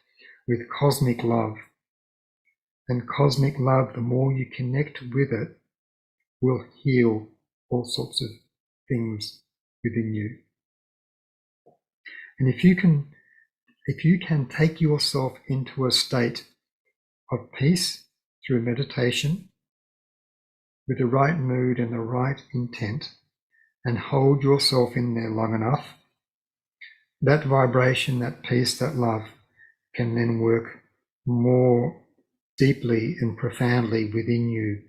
with cosmic love. And cosmic love, the more you connect with it, will heal all sorts of things within you. And if you can take yourself into a state of peace through meditation, with the right mood and the right intent, and hold yourself in there long enough, that vibration, that peace, that love can then work more deeply and profoundly within you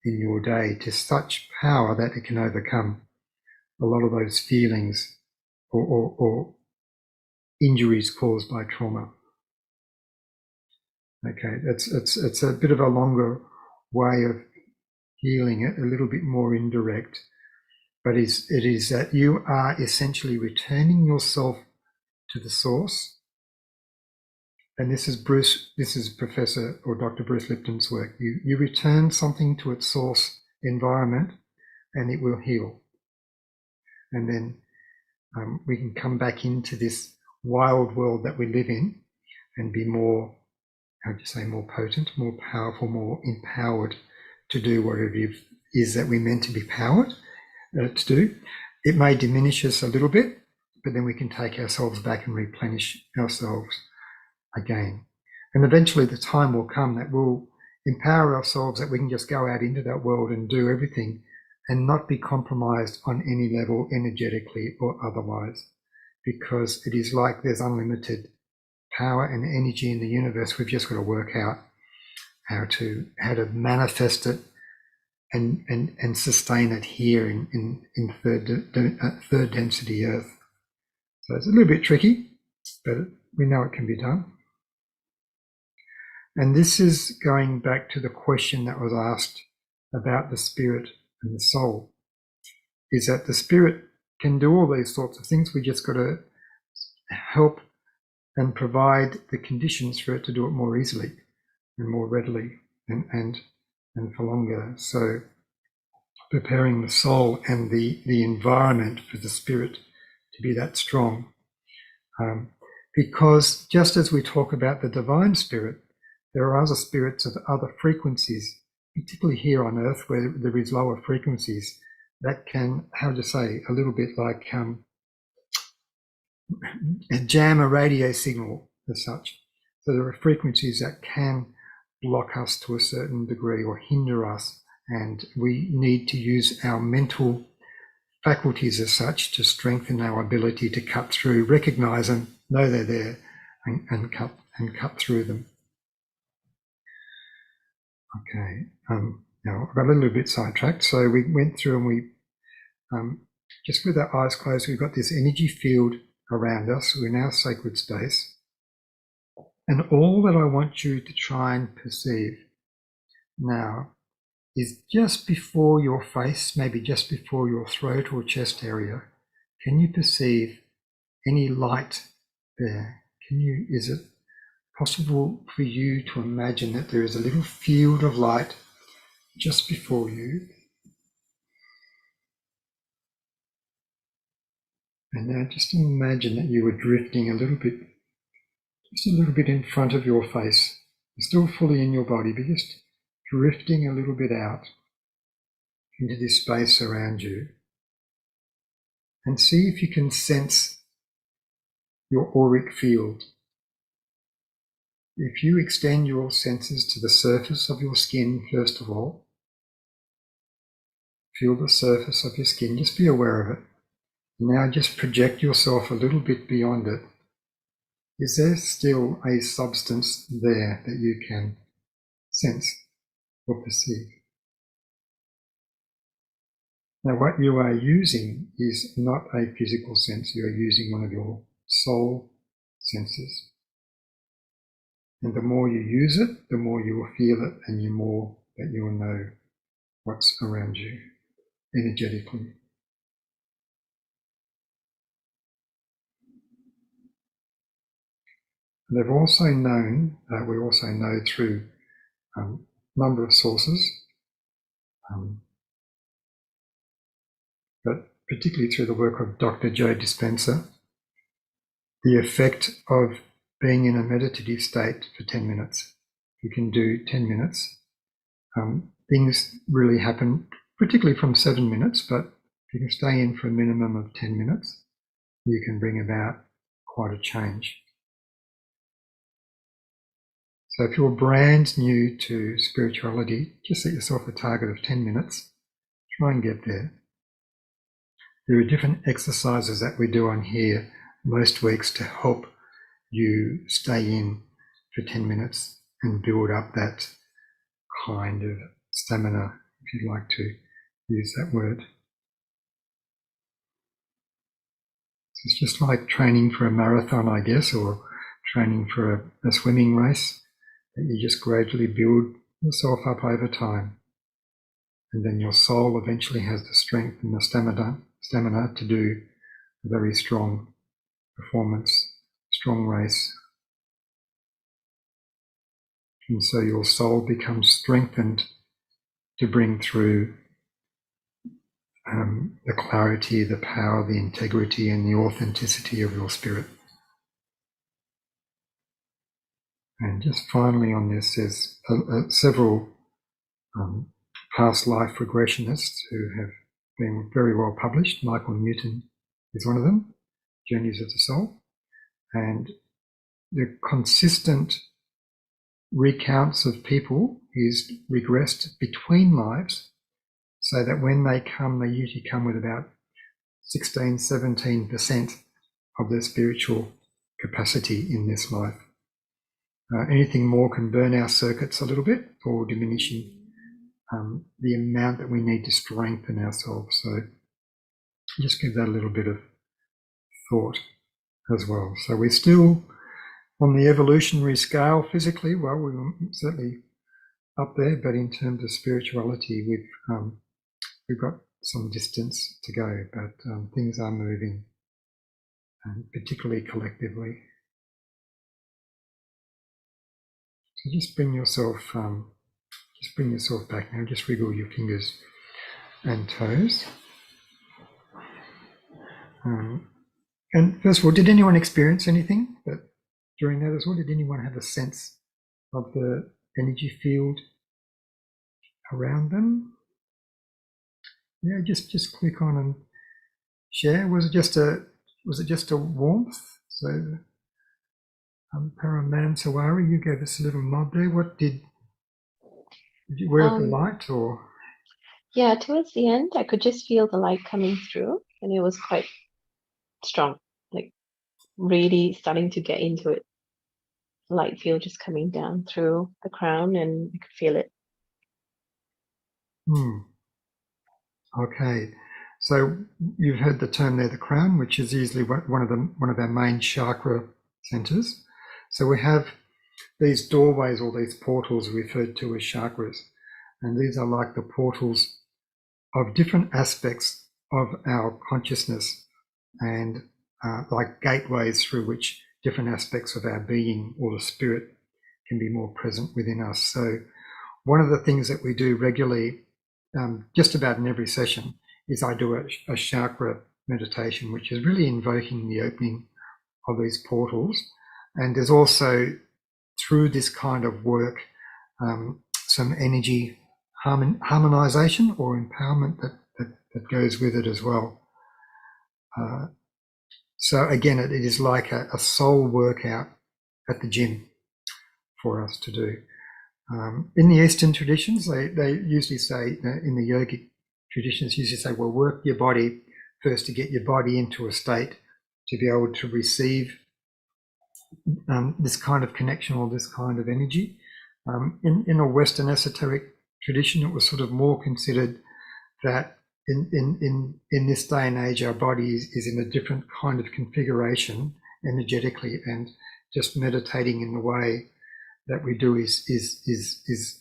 in your day to such power that it can overcome a lot of those feelings or injuries caused by trauma. Okay, it's a bit of a longer way of healing it, a little bit more indirect, but it is that you are essentially returning yourself to the source. And this is Professor or Dr. Bruce Lipton's work. You return something to its source environment and it will heal. And then we can come back into this wild world that we live in and be more, more potent, more powerful, more empowered to do whatever it is that we're meant to be powered to do. It may diminish us a little bit, but then we can take ourselves back and replenish ourselves again. And eventually the time will come that we'll empower ourselves, that we can just go out into that world and do everything and not be compromised on any level energetically or otherwise, because it is like there's unlimited power and energy in the universe. We've just got to work out how to manifest it and sustain it here in third density Earth. So it's a little bit tricky, but we know it can be done. And this is going back to the question that was asked about the spirit and the soul, is that the spirit can do all these sorts of things. We just got to help and provide the conditions for it to do it more easily and more readily and for longer. So preparing the soul and the environment for the spirit to be that strong. Because just as we talk about the divine spirit, there are other spirits of other frequencies, particularly here on Earth where there is lower frequencies, that can, a little bit like jam a radio signal as such. So there are frequencies that can block us to a certain degree or hinder us, and we need to use our mental faculties as such to strengthen our ability to cut through, recognize them, know they're there, and cut through them. Okay, now I got a little bit sidetracked. So we went through and we, just with our eyes closed, we've got this energy field around us. We're in our sacred space. And all that I want you to try and perceive now is just before your face, maybe just before your throat or chest area. Can you perceive any light there? Is it possible for you to imagine that there is a little field of light just before you? And now just imagine that you were drifting just a little bit in front of your face. You're still fully in your body, but just drifting a little bit out into this space around you. and see if you can sense your auric field. If you extend your senses to the surface of your skin, first of all, feel the surface of your skin, just be aware of it. Now just project yourself a little bit beyond it. Is there still a substance there that you can sense or perceive? Now what you are using is not a physical sense, you are using one of your soul senses. And the more you use it, the more you will feel it, and the more that you will know what's around you energetically. They've also known, we also know through a number of sources, but particularly through the work of Dr. Joe Dispenza, the effect of being in a meditative state for 10 minutes. You can do 10 minutes. Things really happen, particularly from 7 minutes, but if you can stay in for a minimum of 10 minutes, you can bring about quite a change. So if you're brand new to spirituality, just set yourself a target of 10 minutes. Try and get there. There are different exercises that we do on here most weeks to help you stay in for 10 minutes and build up that kind of stamina, if you'd like to use that word. So it's just like training for a marathon, I guess, or training for a swimming race, that you just gradually build yourself up over time. And then your soul eventually has the strength and the stamina to do a very strong performance, strong race. And so your soul becomes strengthened to bring through the clarity, the power, the integrity, and the authenticity of your spirit. And just finally on this, there's several past life regressionists who have been very well published. Michael Newton is one of them, Journeys of the Soul. And the consistent recounts of people who's regressed between lives, so that when they come, they usually come with about 16, 17% of their spiritual capacity in this life. Anything more can burn our circuits a little bit, or diminishing the amount that we need to strengthen ourselves. So just give that a little bit of thought as well. So we're still on the evolutionary scale physically, well, we're certainly up there, but in terms of spirituality, we've got some distance to go, but things are moving, particularly collectively. So just bring yourself back now. Just wriggle your fingers and toes. And first of all, did anyone experience anything during that as well? Did anyone have a sense of the energy field around them? Yeah, just click on and share. Was it just a warmth? So Paraman Sawari, you gave us a little nod there. What did you wear the light or? Yeah, towards the end, I could just feel the light coming through, and it was quite strong, like really starting to get into it. Light field just coming down through the crown, and I could feel it. Okay, so you've heard the term there, the crown, which is easily one of our main chakra centers. So we have these doorways or these portals referred to as chakras, and these are like the portals of different aspects of our consciousness, and like gateways through which different aspects of our being or the spirit can be more present within us. So one of the things that we do regularly, just about in every session, is I do a chakra meditation, which is really invoking the opening of these portals. And there's also, through this kind of work, some energy harmonization or empowerment that goes with it as well. So again, it is like a soul workout at the gym for us to do. In the Eastern traditions, they usually say, in the yogic traditions, usually say, well, work your body first to get your body into a state to be able to receive this kind of connection or this kind of energy. In a Western esoteric tradition, it was sort of more considered that in this day and age, our body is in a different kind of configuration energetically, and just meditating in the way that we do is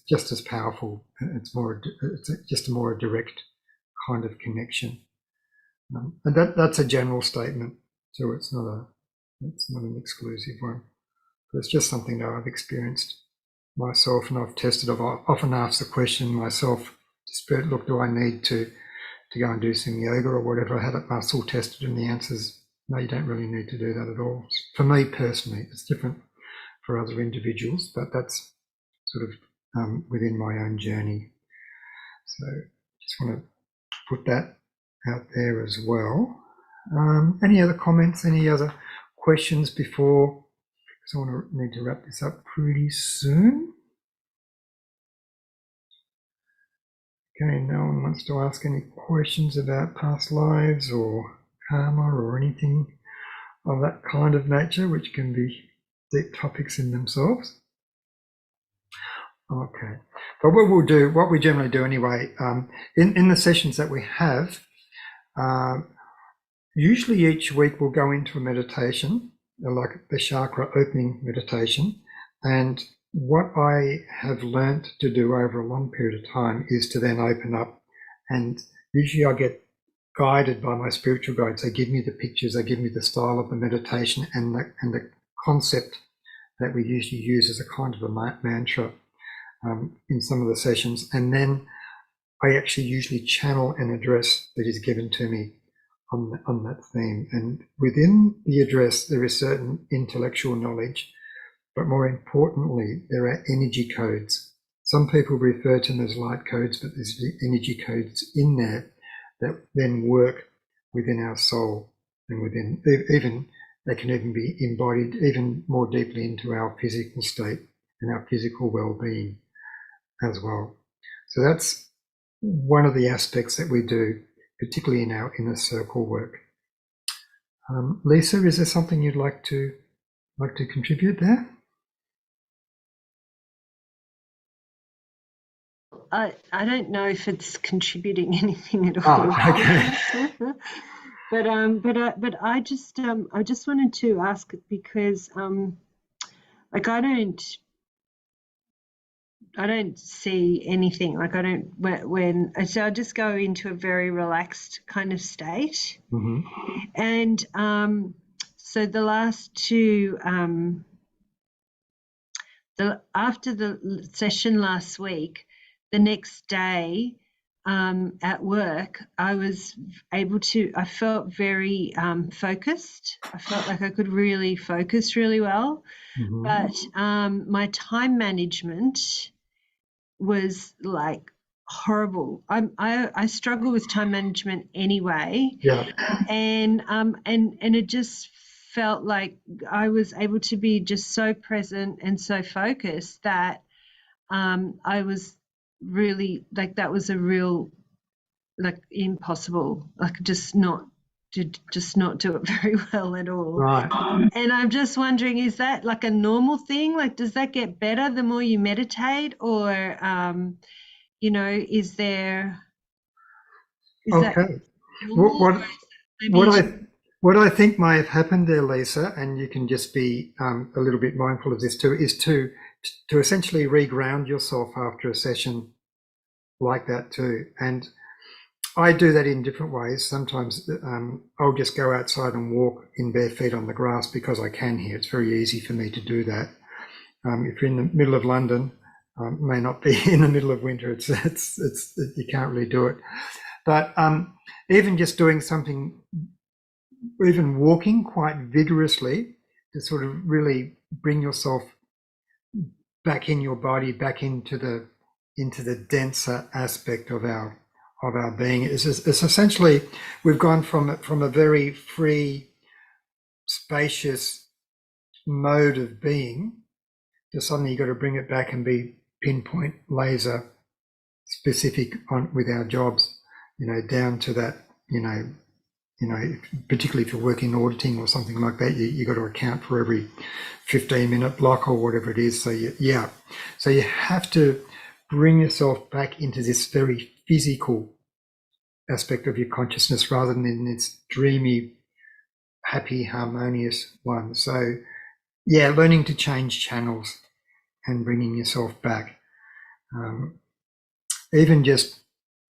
just as powerful. It's just a more direct kind of connection, and that's a general statement. So it's not an exclusive one. But it's just something that I've experienced myself, and I've tested. I've often asked the question myself, Spirit, look, do I need to go and do some yoga or whatever? I had it muscle tested, and the answer's no, you don't really need to do that at all. For me personally, it's different for other individuals, but that's sort of within my own journey. So just want to put that out there as well. Any other comments, any other questions before, because I need to wrap this up pretty soon. Okay, no one wants to ask any questions about past lives or karma or anything of that kind of nature, which can be deep topics in themselves. Okay, but what we generally do anyway, in the sessions that we have, usually each week we'll go into a meditation, like the chakra opening meditation. And what I have learnt to do over a long period of time is to then open up, and usually I get guided by my spiritual guides. They give me the pictures, they give me the style of the meditation and the concept that we usually use as a kind of a mantra in some of the sessions. And then I actually usually channel an address that is given to me on that theme. And within the address, there is certain intellectual knowledge, but more importantly, there are energy codes. Some people refer to them as light codes, but there's energy codes in there that then work within our soul, and within even they can even be embodied even more deeply into our physical state and our physical well-being as well. So that's one of the aspects that we do, particularly in our inner circle work. Lisa, is there something you'd like to contribute there? I don't know if it's contributing anything at all. Oh, okay. but I just wanted to ask, because like I don't see anything, like I don't so I just go into a very relaxed kind of state. Mm-hmm. And so the last two after the session last week, the next day at work, I felt very focused. I felt like I could really focus really well. Mm-hmm. But my time management was like horrible. I struggle with time management anyway. Yeah. And it just felt like I was able to be just so present and so focused that I was really like, that was a real, like, impossible, like just not do it very well at all. Right. And I'm just wondering, is that like a normal thing? Like, does that get better the more you meditate, or is there? Okay. What I think may have happened there, Lisa, and you can just be a little bit mindful of this too, is to essentially reground yourself after a session like that too. And I do that in different ways. Sometimes I'll just go outside and walk in bare feet on the grass because I can here. It's very easy for me to do that. If you're in the middle of London, may not be in the middle of winter. It's you can't really do it. But even just doing something, even walking quite vigorously to sort of really bring yourself back in your body, back into the denser aspect of our our being. It's essentially, we've gone from a very free, spacious mode of being to suddenly you've got to bring it back and be pinpoint, laser specific on with our jobs, down to that, particularly if you're working auditing or something like that, you got to account for every 15-minute block or whatever it is. So you have to bring yourself back into this very physical aspect of your consciousness rather than in this dreamy, happy, harmonious one. So learning to change channels and bringing yourself back. Even just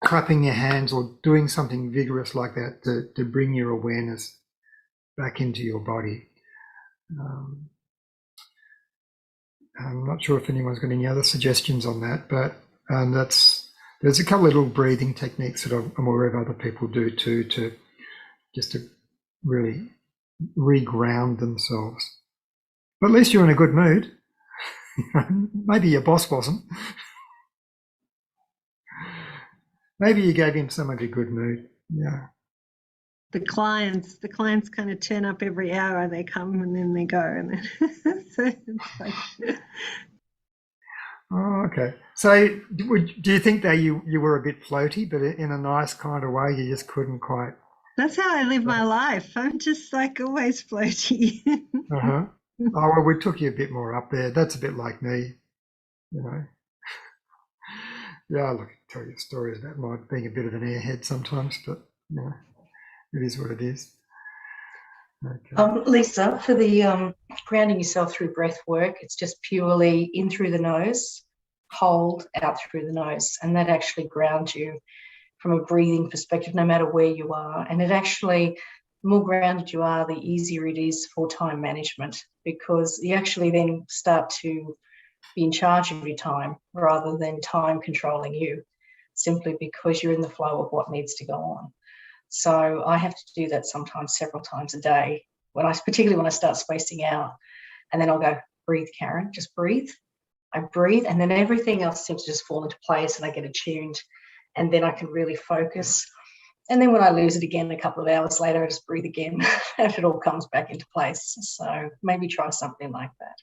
clapping your hands or doing something vigorous like that to bring your awareness back into your body. I'm not sure if anyone's got any other suggestions on that, but there's a couple of little breathing techniques that I'm aware of other people do too, to really reground themselves. But at least you're in a good mood. Maybe your boss wasn't. Maybe you gave him some of a good mood. Yeah. The clients kind of turn up every hour. They come and then they go, and then so it's like. Oh, okay. So, do you think that you were a bit floaty, but in a nice kind of way? You just couldn't quite. That's how I live my life. I'm just like always floaty. Oh well, we took you a bit more up there. That's a bit like me, Yeah, I can tell you stories about my being a bit of an airhead sometimes, but it is what it is. Okay. Lisa, for the grounding yourself through breath work, it's just purely in through the nose, hold, out through the nose, and that actually grounds you from a breathing perspective, no matter where you are. And it actually, the more grounded you are, the easier it is for time management, because you actually then start to be in charge of your time rather than time controlling you, simply because you're in the flow of what needs to go on. So I have to do that sometimes several times a day, particularly when I start spacing out, and then I'll go, breathe, Karen, just breathe. I breathe, and then everything else seems to just fall into place, and I get attuned, and then I can really focus. And then when I lose it again a couple of hours later, I just breathe again and it all comes back into place. So maybe try something like that.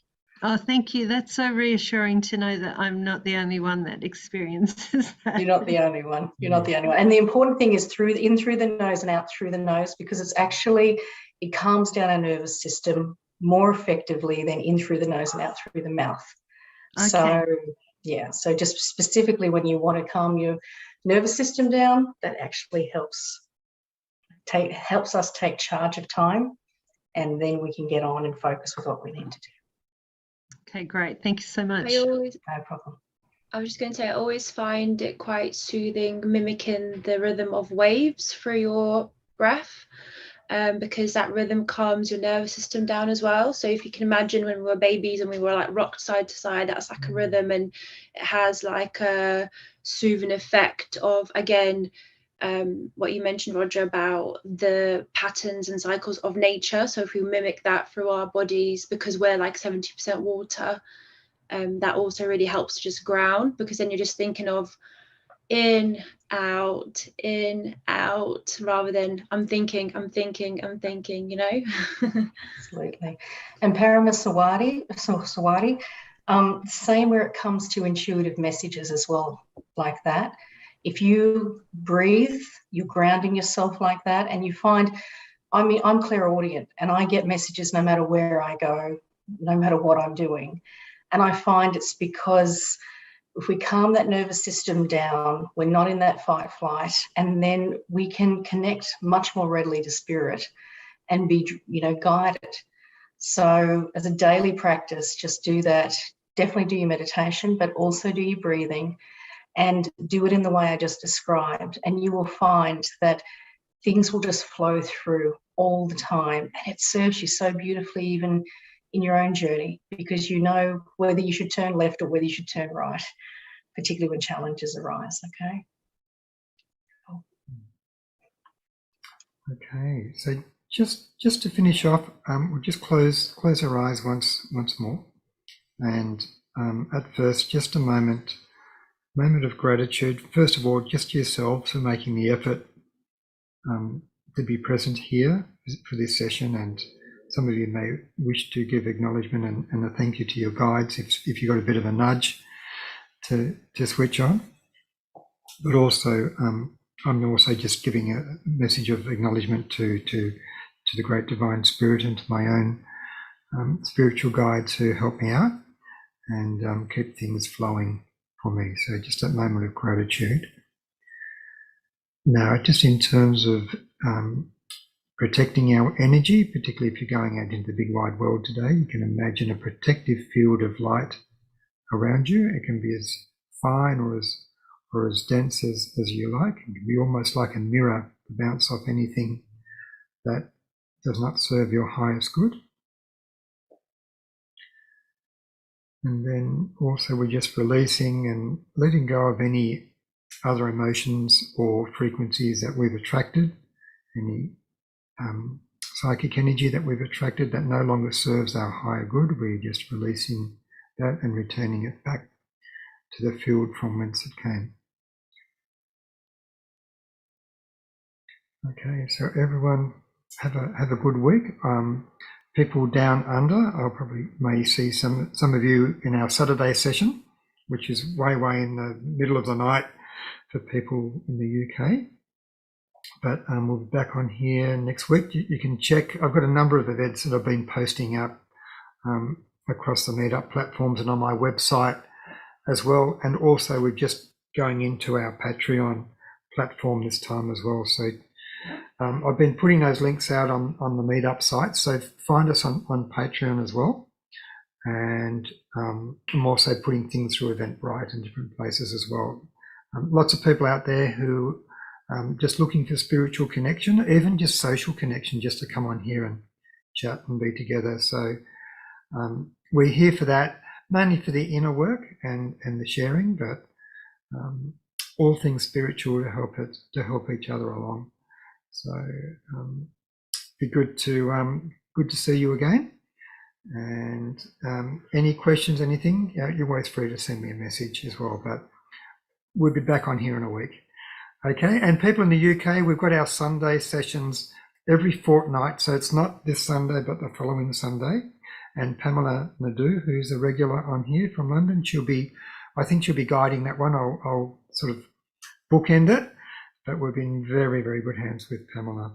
Oh, thank you. That's so reassuring to know that I'm not the only one that experiences that. You're not the only one. You're not the only one. And the important thing is in through the nose and out through the nose, because it calms down our nervous system more effectively than in through the nose and out through the mouth. Okay. So just specifically when you want to calm your nervous system down, that actually helps us take charge of time, and then we can get on and focus with what we need to do. Okay, great. Thank you so much. No problem. I was just going to say, I always find it quite soothing mimicking the rhythm of waves through your breath, because that rhythm calms your nervous system down as well. So if you can imagine when we were babies and we were like rocked side to side, that's like a rhythm, and it has like a soothing effect of, again, what you mentioned, Roger, about the patterns and cycles of nature. So if we mimic that through our bodies, because we're like 70% water, that also really helps to just ground, because then you're just thinking of in, out, rather than I'm thinking, Absolutely. And Paramasawati, same where it comes to intuitive messages as well, like that. If you breathe, you're grounding yourself like that, and you find, I'm clairaudient, and I get messages no matter where I go, no matter what I'm doing. And I find it's because if we calm that nervous system down, we're not in that fight flight, and then we can connect much more readily to spirit and be, guided. So as a daily practice, just do that. Definitely do your meditation, but also do your breathing, and do it in the way I just described. And you will find that things will just flow through all the time. And it serves you so beautifully, even in your own journey, because you know whether you should turn left or whether you should turn right, particularly when challenges arise. Okay. Cool. Okay. So just to finish off, we'll just close our eyes once more, and at first, just a moment Moment of gratitude. First of all, just to yourselves for making the effort to be present here for this session, and some of you may wish to give acknowledgement and a thank you to your guides if you got a bit of a nudge to switch on. But also, I'm also just giving a message of acknowledgement to the great divine spirit and to my own spiritual guides who help me out and keep things flowing for me. So just that moment of gratitude. Now, just in terms of protecting our energy, particularly if you're going out into the big wide world today, you can imagine a protective field of light around you. It can be as fine or as dense as you like. It can be almost like a mirror to bounce off anything that does not serve your highest good. And then also we're just releasing and letting go of any other emotions or frequencies that we've attracted, any psychic energy that we've attracted that no longer serves our higher good. We're just releasing that and returning it back to the field from whence it came. Okay, so everyone have a good week. People down under, I'll probably may see some of you in our Saturday session, which is way in the middle of the night for people in the UK. But we'll be back on here next week. You can check. I've got a number of events that I've been posting up across the Meetup platforms and on my website as well. And also we're just going into our Patreon platform this time as well. So I've been putting those links out on the Meetup site. So find us on Patreon as well. And I'm also putting things through Eventbrite and different places as well. Lots of people out there who just looking for spiritual connection, even just social connection, just to come on here and chat and be together. So we're here for that, mainly for the inner work and the sharing, but all things spiritual to help each other along. So be good to see you again. And any questions, anything, you're always free to send me a message as well. But we'll be back on here in a week. Okay, and people in the UK, we've got our Sunday sessions every fortnight. So it's not this Sunday, but the following Sunday. And Pamela Nadeau, who's a regular on here from London, I think she'll be guiding that one. I'll sort of bookend it, but we've been very, very good hands with Pamela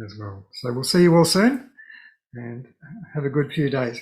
as well. So we'll see you all soon and have a good few days.